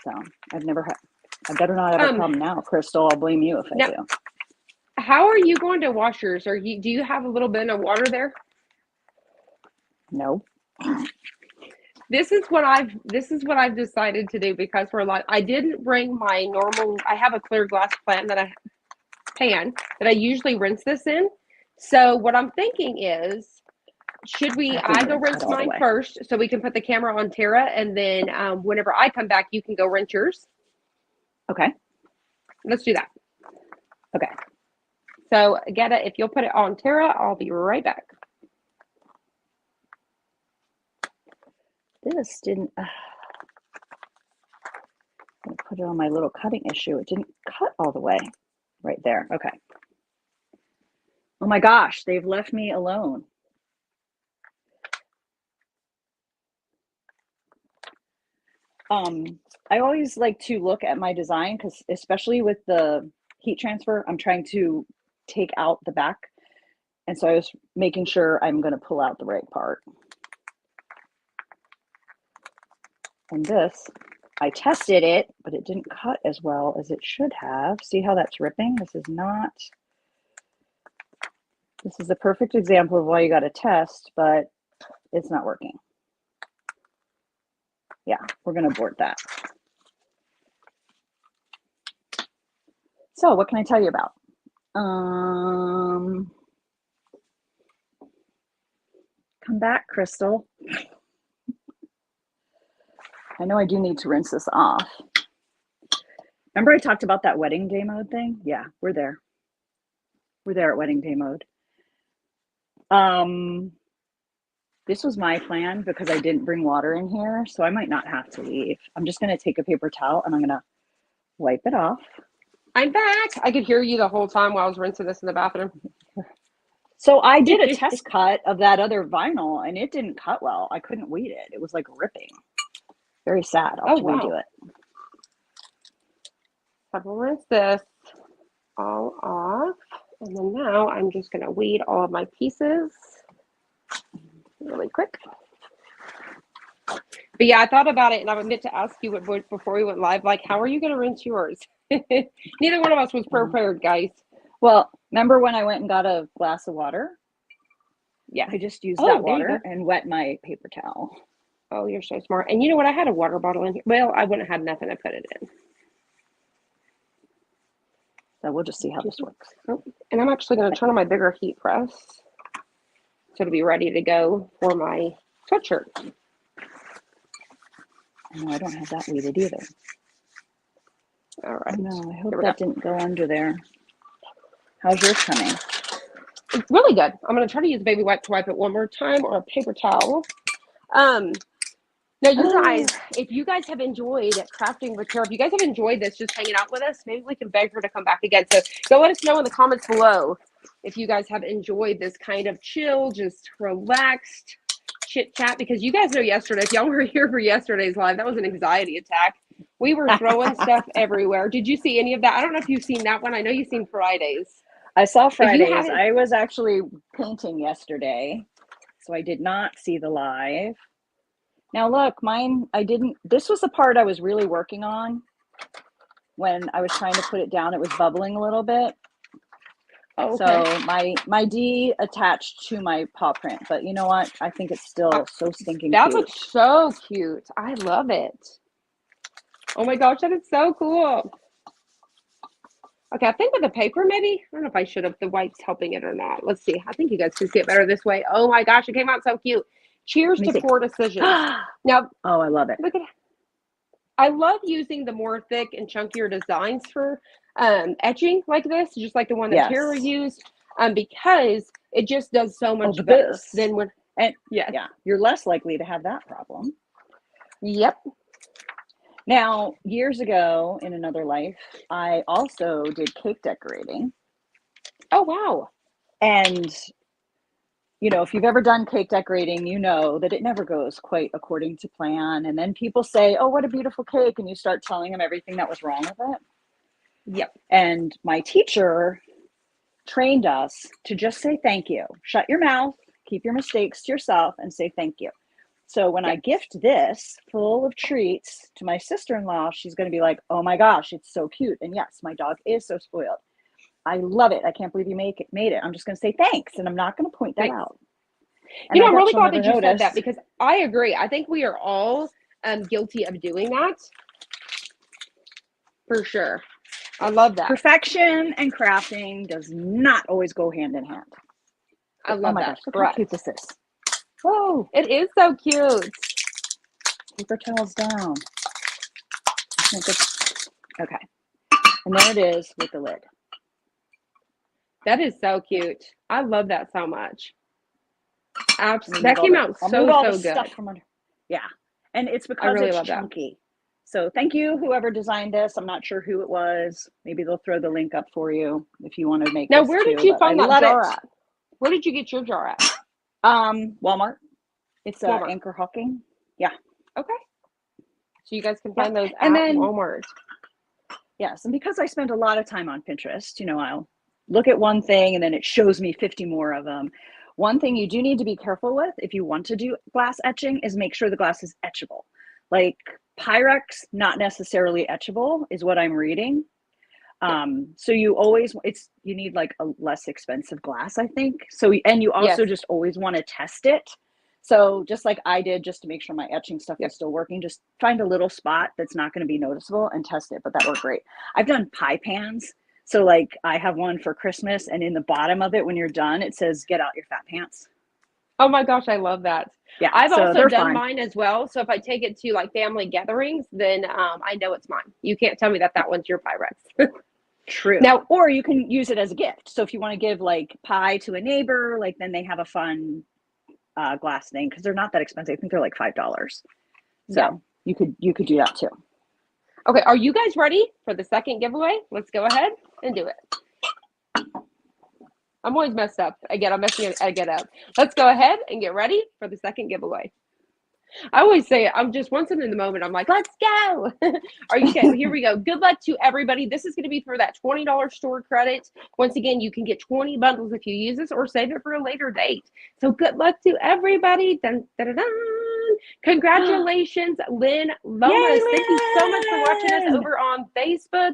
So I better not have a problem now, Crystal. I'll blame you if I do. How are you going to wash yours? Do you have a little bit of water there? No. This is what I've decided to do, because I didn't bring my normal. I have a clear glass pan that I usually rinse this in. So what I'm thinking is, I go rinse mine first so we can put the camera on Tara, and then whenever I come back, you can go rinse yours. Okay. Let's do that. Okay. So Getta, if you'll put it on Tara, I'll be right back. This didn't. I'm going to put it on my little cutting issue. It didn't cut all the way. Right there. Okay. Oh my gosh, they've left me alone. I always like to look at my design because especially with the heat transfer, I'm trying to take out the back. And so I was making sure I'm going to pull out the right part. And this, I tested it, but it didn't cut as well as it should have. See how that's ripping? This is a perfect example of why you got to test, but it's not working. Yeah, we're going to abort that. So what can I tell you about? Come back, Crystal. I know I do need to rinse this off. Remember I talked about that wedding day mode thing? Yeah, we're there. We're there at wedding day mode. This was my plan because I didn't bring water in here, so I might not have to leave. I'm just going to take a paper towel and I'm going to wipe it off. I'm back. I could hear you the whole time while I was rinsing this in the bathroom. So I did a test cut of that other vinyl and it didn't cut well. I couldn't weed it. It was like ripping. Very sad. I'll have to redo it. So I'll rinse this all off. And then now I'm just going to weed all of my pieces really quick. But yeah, I thought about it and I meant to ask you before we went live, like, how are you going to rinse yours? Neither one of us was prepared, guys. Well, remember when I went and got a glass of water? Yeah. I just used that water and wet my paper towel. Oh, you're so smart. And you know what? I had a water bottle in here. Well, I wouldn't have had nothing to put it in. So we'll just see how this works. Oh, and I'm actually going to turn on my bigger heat press so it'll be ready to go for my sweatshirt. No, I don't have that weeded either. All right. Oh, no, I hope that didn't go under there. How's yours coming? It's really good. I'm going to try to use a baby wipe to wipe it one more time, or a paper towel. Now, you guys, if you guys have enjoyed crafting with Tara, if you guys have enjoyed this, just hanging out with us, maybe we can beg her to come back again. So go let us know in the comments below if you guys have enjoyed this kind of chill, just relaxed chit chat, because you guys know yesterday, if y'all were here for yesterday's live, that was an anxiety attack. We were throwing stuff everywhere. Did you see any of that? I don't know if you've seen that one. I know you've seen Fridays. I saw Fridays. I was actually painting yesterday, so I did not see the live. Now look, mine, this was the part I was really working on. When I was trying to put it down, it was bubbling a little bit. Oh, okay. So my D attached to my paw print, but you know what? I think it's still so stinking cute. That looks so cute. I love it. Oh my gosh, that is so cool. Okay, I think with the paper, maybe. I don't know if I should have the wipes helping it or not. Let's see. I think you guys can see it better this way. Oh my gosh, it came out so cute. Cheers to poor decisions. Now, oh, I love it. Look at it. I love using the more thick and chunkier designs for etching like this, just like the one that Tara used, because it just does so much better than when. And yeah, you're less likely to have that problem. Yep. Now, years ago in another life, I also did cake decorating. Oh, wow. And you know, if you've ever done cake decorating, you know that it never goes quite according to plan. And then people say, oh, what a beautiful cake. And you start telling them everything that was wrong with it. Yep. And my teacher trained us to just say thank you. Shut your mouth, keep your mistakes to yourself, and say thank you. So when I gift this full of treats to my sister-in-law, she's going to be like, oh my gosh, it's so cute. And yes, my dog is so spoiled. I love it. I can't believe you made it. I'm just going to say thanks, and I'm not going to point that out. And you know, I'm really glad that you said that, because I agree. I think we are all guilty of doing that. For sure. I love that. Perfection and crafting does not always go hand in hand. I love that. Gosh, look how cute this is. Whoa, it is so cute. Paper towels down. Okay. And there it is with the lid. That is so cute. I love that so much. Absolutely. That came out so good. Yeah. And it's because it's chunky. So thank you, whoever designed this. I'm not sure who it was. Maybe they'll throw the link up for you if you want to make Now, where did you find that jar at? Where did you get your jar at? Walmart. It's Anchor Hawking. Yeah. Okay. So you guys can find those And at then, Walmart. yes, and because I spend a lot of time on Pinterest, I'll look at one thing and then it shows me 50 more of them. One thing you do need to be careful with if you want to do glass etching is make sure the glass is etchable. Like Pyrex, not necessarily etchable is what I'm reading. So you need like a less expensive glass, I think. So, and you also just always want to test it. So just like I did, just to make sure my etching stuff is still working, just find a little spot that's not going to be noticeable and test it. But that worked great. I've done pie pans. So like I have one for Christmas, and in the bottom of it, when you're done, it says, "Get out your fat pants." Oh my gosh, I love that. Yeah, I've so also done fun. mine as well. So if I take it to like family gatherings, then I know it's mine. You can't tell me that one's your Pyrex. True. Now, or you can use it as a gift. So if you want to give like pie to a neighbor, like then they have a fun glass thing, because they're not that expensive. I think they're like $5. So you could do that too. Okay, are you guys ready for the second giveaway? Let's go ahead and do it. I'm always messed up. I'm messing I get up. Let's go ahead and get ready for the second giveaway. I always say it. I'm just once I'm in the moment, I'm like, let's go. Are you okay? Here we go. Good luck to everybody. This is going to be for that $20 store credit. Once again, you can get 20 bundles if you use this or save it for a later date. So good luck to everybody. Dun, dun, dun, dun. Congratulations, Lynn Lomas. Thank you so much for watching us over on Facebook.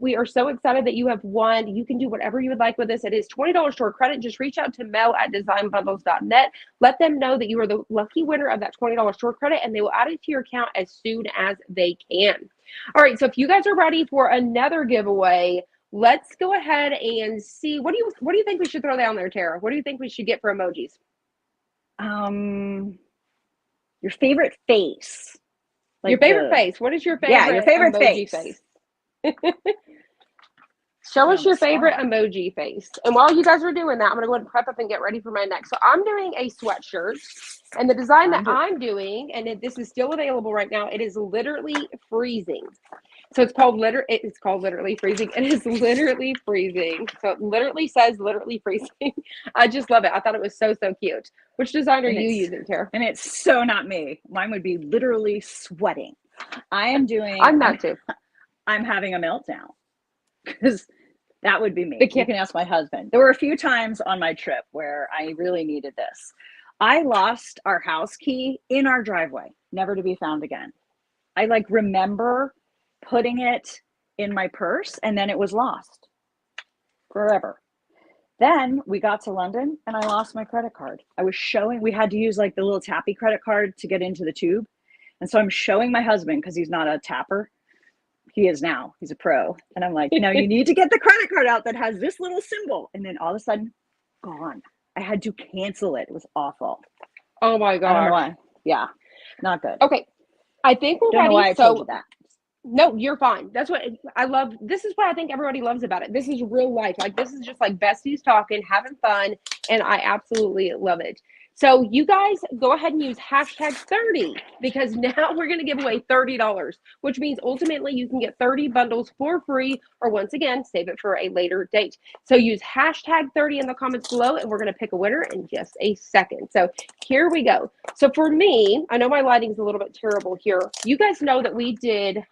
We are so excited that you have won. You can do whatever you would like with this. It is $20 store credit. Just reach out to mel@designbundles.net. Let them know that you are the lucky winner of that $20 store credit, and they will add it to your account as soon as they can. All right, so if you guys are ready for another giveaway, let's go ahead and see. What do you think we should throw down there, Tara? What do you think we should get for emojis? Your favorite face. Like your favorite face. What is your favorite, your favorite emoji face? Show us your favorite emoji face. And while you guys are doing that, I'm going to go ahead and prep up and get ready for my next. So I'm doing a sweatshirt. And the design that I'm doing, and this is still available right now, it is literally freezing. So it's called literally freezing. It is literally freezing. So it literally says literally freezing. I just love it. I thought it was so, so cute. Which design are you using, Tara? And it's so not me. Mine would be literally sweating. I'm not too. I'm having a meltdown, because that would be me. You can ask my husband. There were a few times on my trip where I really needed this. I lost our house key in our driveway, never to be found again. I remember putting it in my purse, and then it was lost forever. Then we got to London and I lost my credit card. We had to use the little tappy credit card to get into the tube. And so I'm showing my husband, because he's not a tapper. He is now. He's a pro. And I'm like, no, you need to get the credit card out that has this little symbol. And then all of a sudden, gone. I had to cancel it. It was awful. Oh my gosh. I don't know why. Yeah, not good. Okay. I think we're ready. Don't know why I told you that. No, you're fine. That's what I love. This is what I think everybody loves about it. This is real life. This is just besties talking, having fun, and I absolutely love it. So you guys go ahead and use hashtag 30, because now we're going to give away $30, which means ultimately you can get 30 bundles for free, or once again, save it for a later date. So use hashtag 30 in the comments below, and we're going to pick a winner in just a second. So here we go. So for me, I know my lighting's a little bit terrible here. You guys know that we did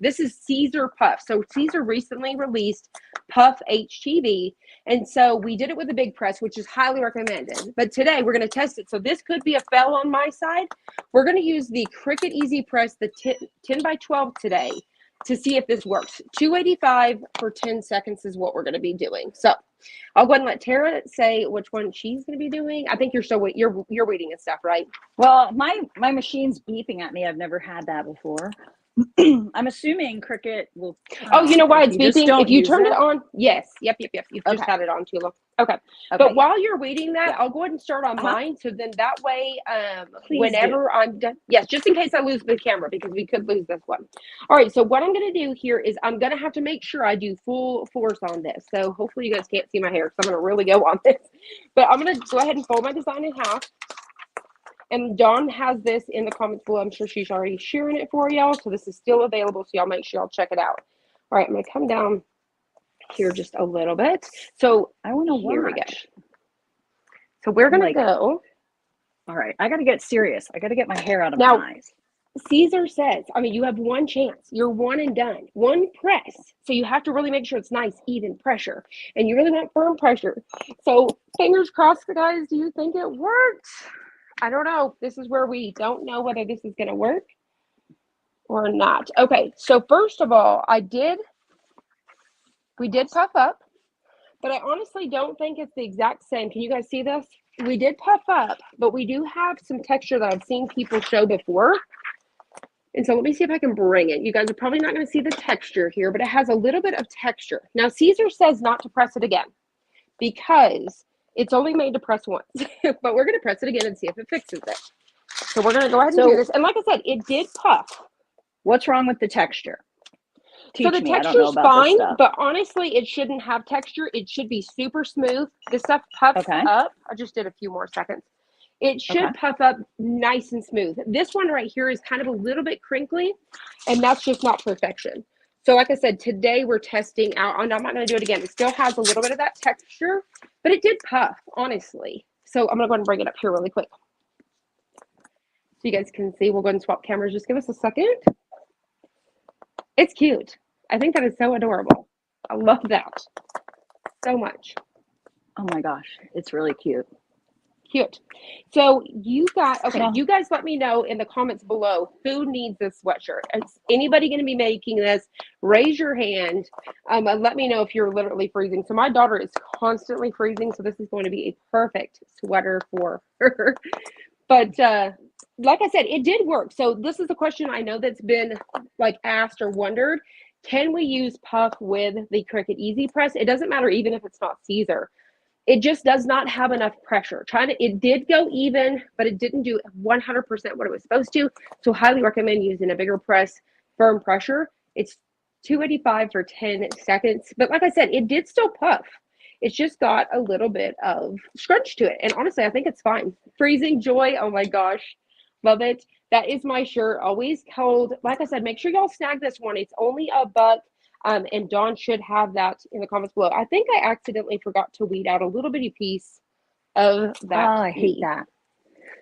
this is Caesar Puff. So Caesar recently released Puff HTV. And so we did it with a big press, which is highly recommended. But today we're going to test it. So this could be a fail on my side. We're going to use the Cricut Easy Press, the 10 by 12 today, to see if this works. 285 for 10 seconds is what we're going to be doing. So I'll go ahead and let Tara say which one she's going to be doing. I think you're reading and stuff, right? Well, my machine's beeping at me. I've never had that before. I'm assuming Cricut will. Oh, you know why it's beeping? If you turn it on, yes. Yep. You've just had it on too long. Okay. But while you're reading that, I'll go ahead and start on mine. So then that way, whenever I'm done, yes, just in case I lose the camera, because we could lose this one. All right. So what I'm going to do here is I'm going to have to make sure I do full force on this. So hopefully you guys can't see my hair, because I'm going to really go on this. But I'm going to go ahead and fold my design in half. And Dawn has this in the comments below. I'm sure she's already sharing it for y'all. So this is still available. So y'all make sure y'all check it out. All right, I'm going to come down here just a little bit. So I want to here we go. So we're going to go. All right, I got to get serious. I got to get my hair out of my eyes. Caesar says, I mean, you have one chance. You're one and done. One press. So you have to really make sure it's nice, even pressure. And you really want firm pressure. So fingers crossed, guys. Do you think it worked? I don't know. This is where we don't know whether this is going to work or not. Okay, so first of all, we did puff up, but I honestly don't think it's the exact same. Can you guys see this? We did puff up, but we do have some texture that I've seen people show before. And so let me see if I can bring it. You guys are probably not going to see the texture here, but it has a little bit of texture. Now, Caesar says not to press it again because it's only made to press once. But we're going to press it again and see if it fixes it. So we're going to go ahead and do this. And like I said, it did puff. What's wrong with the texture? So the texture's fine, but honestly, it shouldn't have texture. It should be super smooth. This stuff puffs up. I just did a few more seconds. It should puff up nice and smooth. This one right here is kind of a little bit crinkly, and that's just not perfection. So like I said, today we're testing out, and I'm not going to do it again. It still has a little bit of that texture, but it did puff, honestly. So I'm going to go ahead and bring it up here really quick so you guys can see. We'll go ahead and swap cameras. Just give us a second. It's cute. I think that is so adorable. I love that so much. Oh my gosh, it's really cute. Cute. So you guys, you guys let me know in the comments below who needs this sweatshirt. Is anybody going to be making this? Raise your hand and let me know if you're literally freezing. So my daughter is constantly freezing, so this is going to be a perfect sweater for her. But like I said, it did work. So this is a question I know that's been like asked or wondered. Can we use puff with the Cricut Easy Press? It doesn't matter even if it's not Caesar. It just does not have enough pressure. It did go even, but it didn't do 100% what it was supposed to. So highly recommend using a bigger press, firm pressure. It's 285 for 10 seconds. But like I said, it did still puff. It's just got a little bit of scrunch to it. And honestly, I think it's fine. Freezing Joy, oh my gosh, love it. That is my shirt, always cold. Like I said, make sure y'all snag this one. It's only $1. And Dawn should have that in the comments below. I think I accidentally forgot to weed out a little bitty piece of that. Oh, I hate that.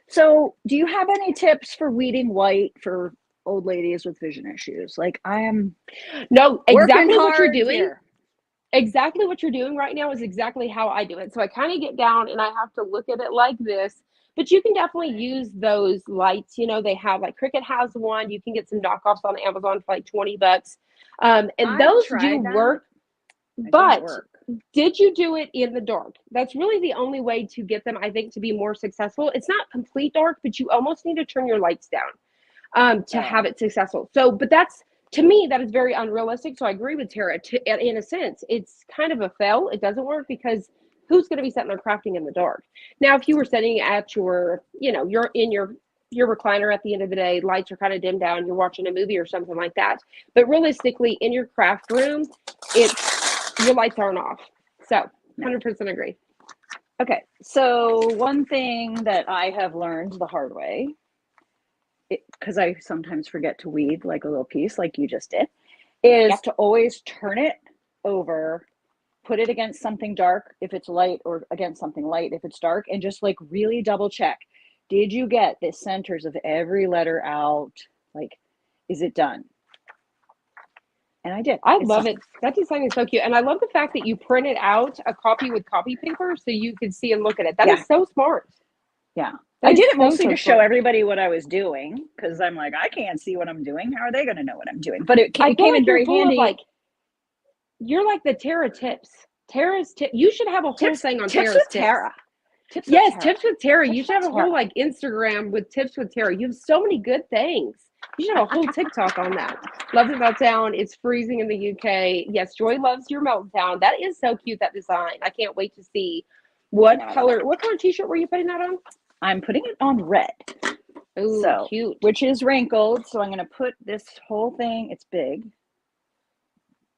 So do you have any tips for weeding white for old ladies with vision issues? Like I am exactly what you're doing. Here. Exactly what you're doing right now is exactly how I do it. So I kind of get down and I have to look at it like this. But you can definitely use those lights. You know, they have like Cricut has one. You can get some knockoffs on Amazon for like $20. And those do work. But did you do it in the dark? That's really the only way to get them, I think, to be more successful. It's not complete dark, but you almost need to turn your lights down to have it successful. So, but that's, to me, that is very unrealistic. So I agree with Tara. In a sense, it's kind of a fail. It doesn't work because who's going to be sitting there crafting in the dark? Now, if you were sitting at your, you're in your recliner at the end of the day, lights are kind of dimmed down, you're watching a movie or something like that. But realistically, in your craft room, your lights aren't off. So 100% agree. Okay, so one thing that I have learned the hard way, because I sometimes forget to weed like a little piece like you just did, is to always turn it over, put it against something dark if it's light, or against something light if it's dark, and just like really double check. Did you get the centers of every letter out? Like, is it done? And I did. I love it. That design is so cute. And I love the fact that you printed out a copy with copy paper so you could see and look at it. That is so smart. Yeah. I did it mostly to show everybody what I was doing, because I'm like, I can't see what I'm doing. How are they going to know what I'm doing? But it came in very handy. You're like the Tara tips. Tara's tip. You should have a whole thing on Tara's tips. Tara. Tips with Tara. You should have a whole like Instagram with tips with Tara. You have so many good things. You should have a whole TikTok on that. Love the meltdown. It's freezing in the UK. Yes, Joy loves your meltdown. That is so cute, that design. I can't wait to see what color t-shirt were you putting that on? I'm putting it on red. Ooh, so cute. Which is wrinkled. So I'm going to put this whole thing. It's big.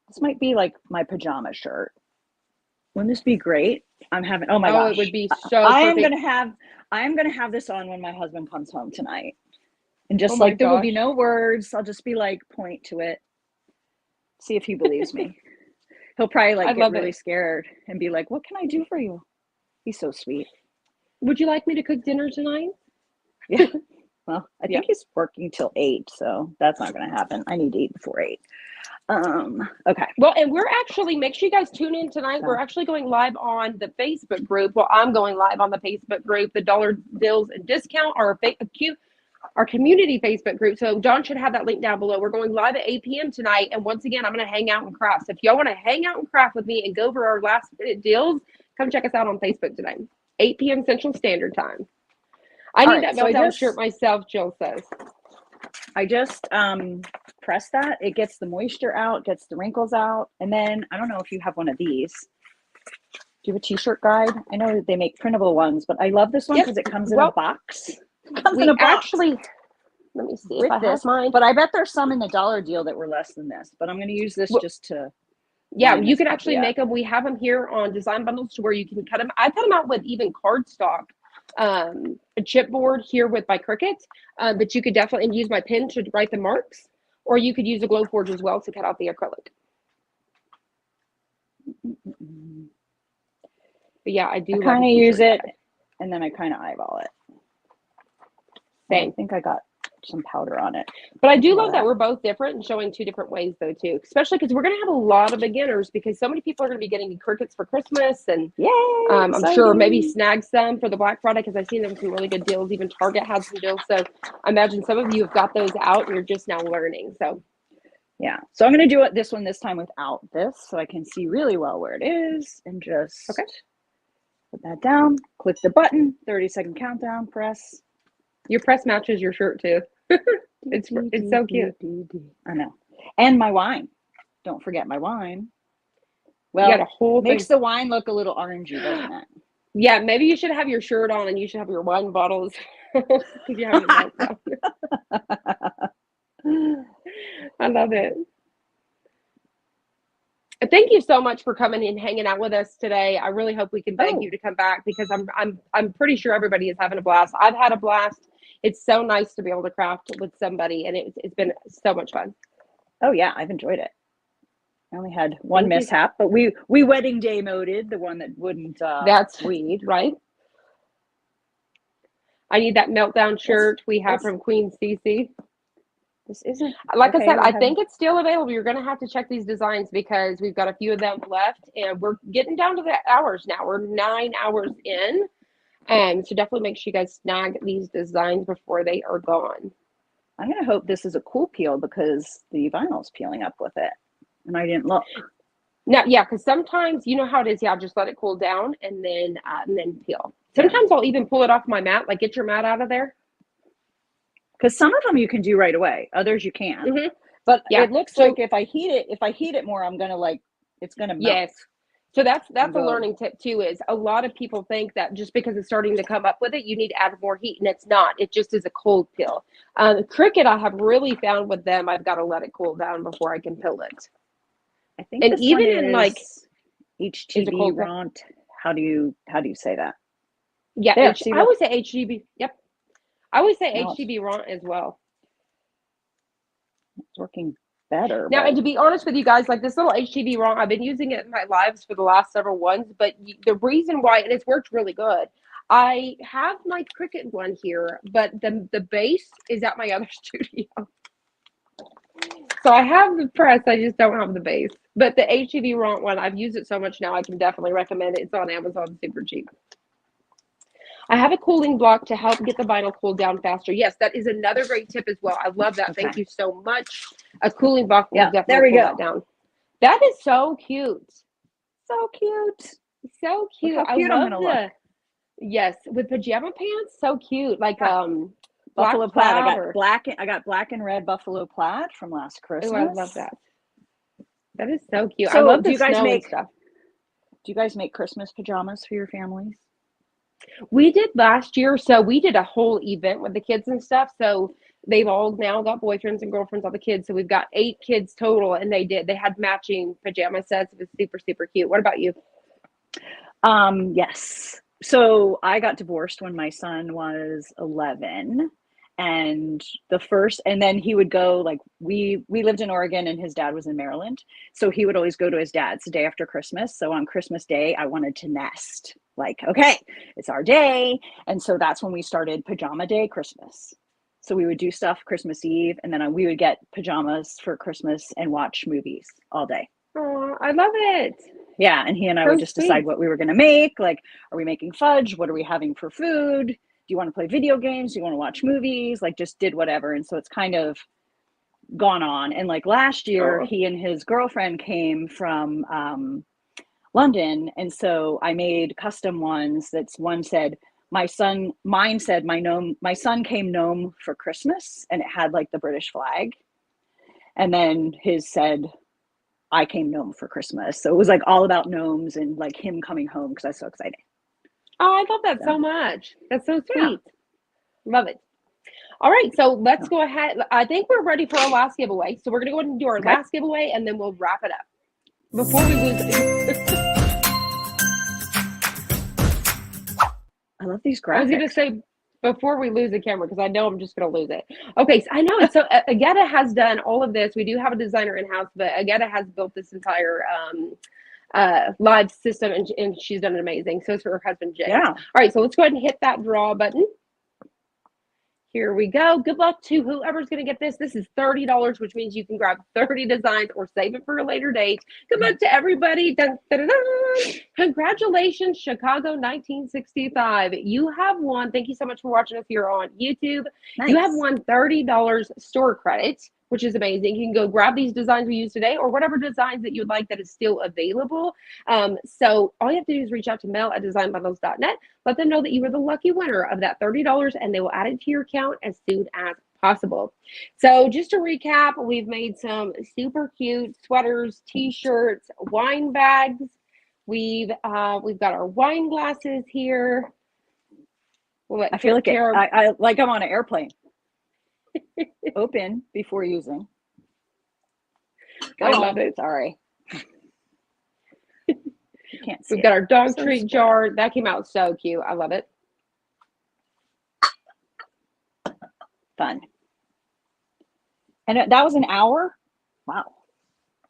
This might be like my pajama shirt. Wouldn't this be great? I'm having, oh my gosh. It would be so I am going to have this on when my husband comes home tonight. And just there will be no words. I'll just be like, point to it. See if he believes me. He'll probably get really scared and be like, what can I do for you? He's so sweet. Would you like me to cook dinner tonight? Yeah. Well, I think he's working till 8, so that's not going to happen. I need to eat before 8. Okay. Well, and we're actually, make sure you guys tune in tonight. We're actually going live on the Facebook group. Well, I'm going live on the Facebook group, the Dollar Deals and Discount, our community Facebook group. So John should have that link down below. We're going live at 8 p.m. tonight. And once again, I'm going to hang out and craft. So if y'all want to hang out and craft with me and go over our last minute deals, come check us out on Facebook tonight, 8 p.m. Central Standard Time. I need that meltdown shirt myself, Jill says. I just press that. It gets the moisture out, gets the wrinkles out. And then, I don't know if you have one of these. Do you have a t-shirt guide? I know that they make printable ones, but I love this one because it comes in a box. It comes in a box. Actually, let me see if I have mine. But I bet there's some in the dollar deal that were less than this. But I'm going to use this just to... Yeah, you can actually make them. We have them here on Design Bundles to where you can cut them. I cut them out with even cardstock. A chipboard here with my Cricut, but you could definitely use my pen to write the marks, or you could use a Glowforge as well to cut out the acrylic. But yeah, I do kind of use it, and then I kind of eyeball it. Same. I think I got some powder on it. But I do love that we're both different and showing 2 different ways though too, especially because we're going to have a lot of beginners because so many people are going to be getting Cricuts for Christmas, and I'm sure maybe snag some for the Black Friday because I've seen them some really good deals. Even Target has some deals, so I imagine some of you have got those out and you're just now learning. So yeah, so I'm going to do it this time without this so I can see really well where it is, and just put that down, click the button, 30-second countdown, press. Your press matches your shirt too. It's so cute. I know. And my wine. Don't forget my wine. Well, you got a whole makes the wine look a little orangey, doesn't it? Yeah, maybe you should have your shirt on and you should have your wine bottles because you have your mouth down. I love it. Thank you so much for coming and hanging out with us today. I really hope we can beg you to come back because I'm pretty sure everybody is having a blast. I've had a blast. It's so nice to be able to craft with somebody, and it's been so much fun. Oh yeah, I've enjoyed it. I only had one mishap, but we wedding day moded the one that wouldn't that's weed, right? I need that meltdown shirt we have from Queen Cece. This isn't like I said, I think it's still available. You're going to have to check these designs because we've got a few of them left, and we're getting down to the hours now. We're 9 hours in. So definitely make sure you guys snag these designs before they are gone. I'm going to hope this is a cool peel because the vinyl's peeling up with it. And I didn't look. No, yeah, because sometimes, you know how it is. Yeah, just let it cool down and then peel. Sometimes I'll even pull it off my mat, like get your mat out of there. Because some of them you can do right away. Others you can't. But it looks like if I heat it more, I'm going to it's going to melt. Yes. So that's a learning tip too, is a lot of people think that just because it's starting to come up with it, you need to add more heat, and it's not. It just is a cold peel. Cricut, I have really found with them, I've got to let it cool down before I can peel it. I think and even in HTB Ront, how do you say that? Yeah, I would say HTB. Yep. I always say HTB Ront as well. It's working better. Now, and to be honest with you guys, like this little HTV Ront, I've been using it in my lives for the last several ones, but the reason why, and it's worked really good, I have my Cricut one here, but the base is at my other studio. So I have the press, I just don't have the base. But the HTV Ront one, I've used it so much now, I can definitely recommend it. It's on Amazon, super cheap. I have a cooling block to help get the vinyl cooled down faster. Yes, that is another great tip as well. I love that. Okay. Thank you so much. A cooling block will definitely cool that down. That is so cute. So cute. So cute. Look how cute I'm gonna look. Yes, with pajama pants, so cute. Like buffalo plaid. I got black and red buffalo plaid from last Christmas. Oh, I love that. That is so cute. So I love do you guys make stuff. Do you guys make Christmas pajamas for your families? We did last year, so we did a whole event with the kids and stuff. So they've all now got boyfriends and girlfriends, all the kids. So we've got 8 kids total, and they had matching pajama sets. It was super, super cute. What about you? Yes. So I got divorced when my son was 11, and then he would go, like, we lived in Oregon and his dad was in Maryland. So he would always go to his dad's the day after Christmas. So on Christmas Day, I wanted to nest. Like, okay, it's our day. And so that's when we started Pajama Day Christmas. So we would do stuff Christmas Eve, and then we would get pajamas for Christmas and watch movies all day. Oh, I love it. Yeah, and he and I So would just decide what we were going to make. Like, are we making fudge? What are we having for food? Do you want to play video games? Do you want to watch movies? Like, just did whatever. And so it's kind of gone on. And like last year, he and his girlfriend came from London, and so I made custom ones. That's one said, mine said my son came gnome for Christmas, and it had like the British flag. And then his said, I came gnome for Christmas. So it was like all about gnomes and like him coming home, because I was so excited. Oh, I love that so much. That's so sweet. Yeah. Love it. All right, so let's go ahead. I think we're ready for our last giveaway. So we're going to go ahead and do our last giveaway, and then we'll wrap it up. Before we lose it. I love these graphics. I was going to say, before we lose the camera, because I know I'm just going to lose it. Okay, so I know. So Agata has done all of this. We do have a designer in-house, but Agata has built this entire live system, and she's done it amazing. So it's her husband, Jay. Yeah. All right, so let's go ahead and hit that draw button. Here we go. Good luck to whoever's going to get this. This is $30, which means you can grab 30 designs or save it for a later date. Good luck to everybody. Dun, dun, dun, dun. Congratulations, Chicago 1965. You have won. Thank you so much for watching us here on YouTube. Nice. You have won $30 store credit, which is amazing. You can go grab these designs we used today, or whatever designs that you'd like that is still available. So all you have to do is reach out to mel@designbundles.net. Let them know that you were the lucky winner of that $30, and they will add it to your account as soon as possible. So just to recap, we've made some super cute sweaters, t-shirts, wine bags. We've got our wine glasses here. I feel like I like I'm on an airplane. Open before using. I love it. Sorry. You can't see. We've got our dog treat jar. That came out so cute. I love it. Fun. And that was an hour? Wow.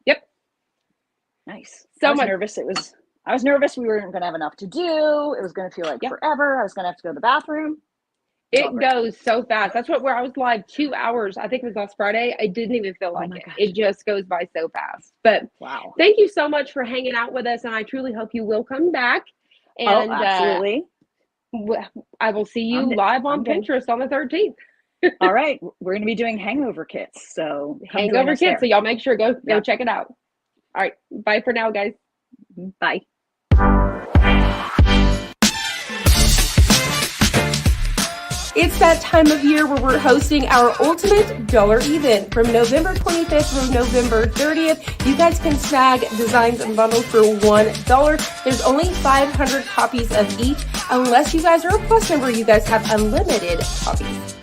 Yep. Nice. So I was much. Nervous. I was nervous we weren't going to have enough to do. It was going to feel like forever. I was going to have to go to the bathroom. It goes so fast. That's where I was live 2 hours. I think it was last Friday. I didn't even feel like it. Gosh. It just goes by so fast. But wow. Thank you so much for hanging out with us. And I truly hope you will come back. And absolutely. I will see you live on Pinterest on the 13th. All right. We're going to be doing hangover kits. So hangover kits. There. So y'all make sure go check it out. All right. Bye for now, guys. Bye. It's that time of year where we're hosting our ultimate dollar event from November 25th through November 30th. You guys can snag designs and bundles for $1. There's only 500 copies of each. Unless you guys are a Plus member, you guys have unlimited copies.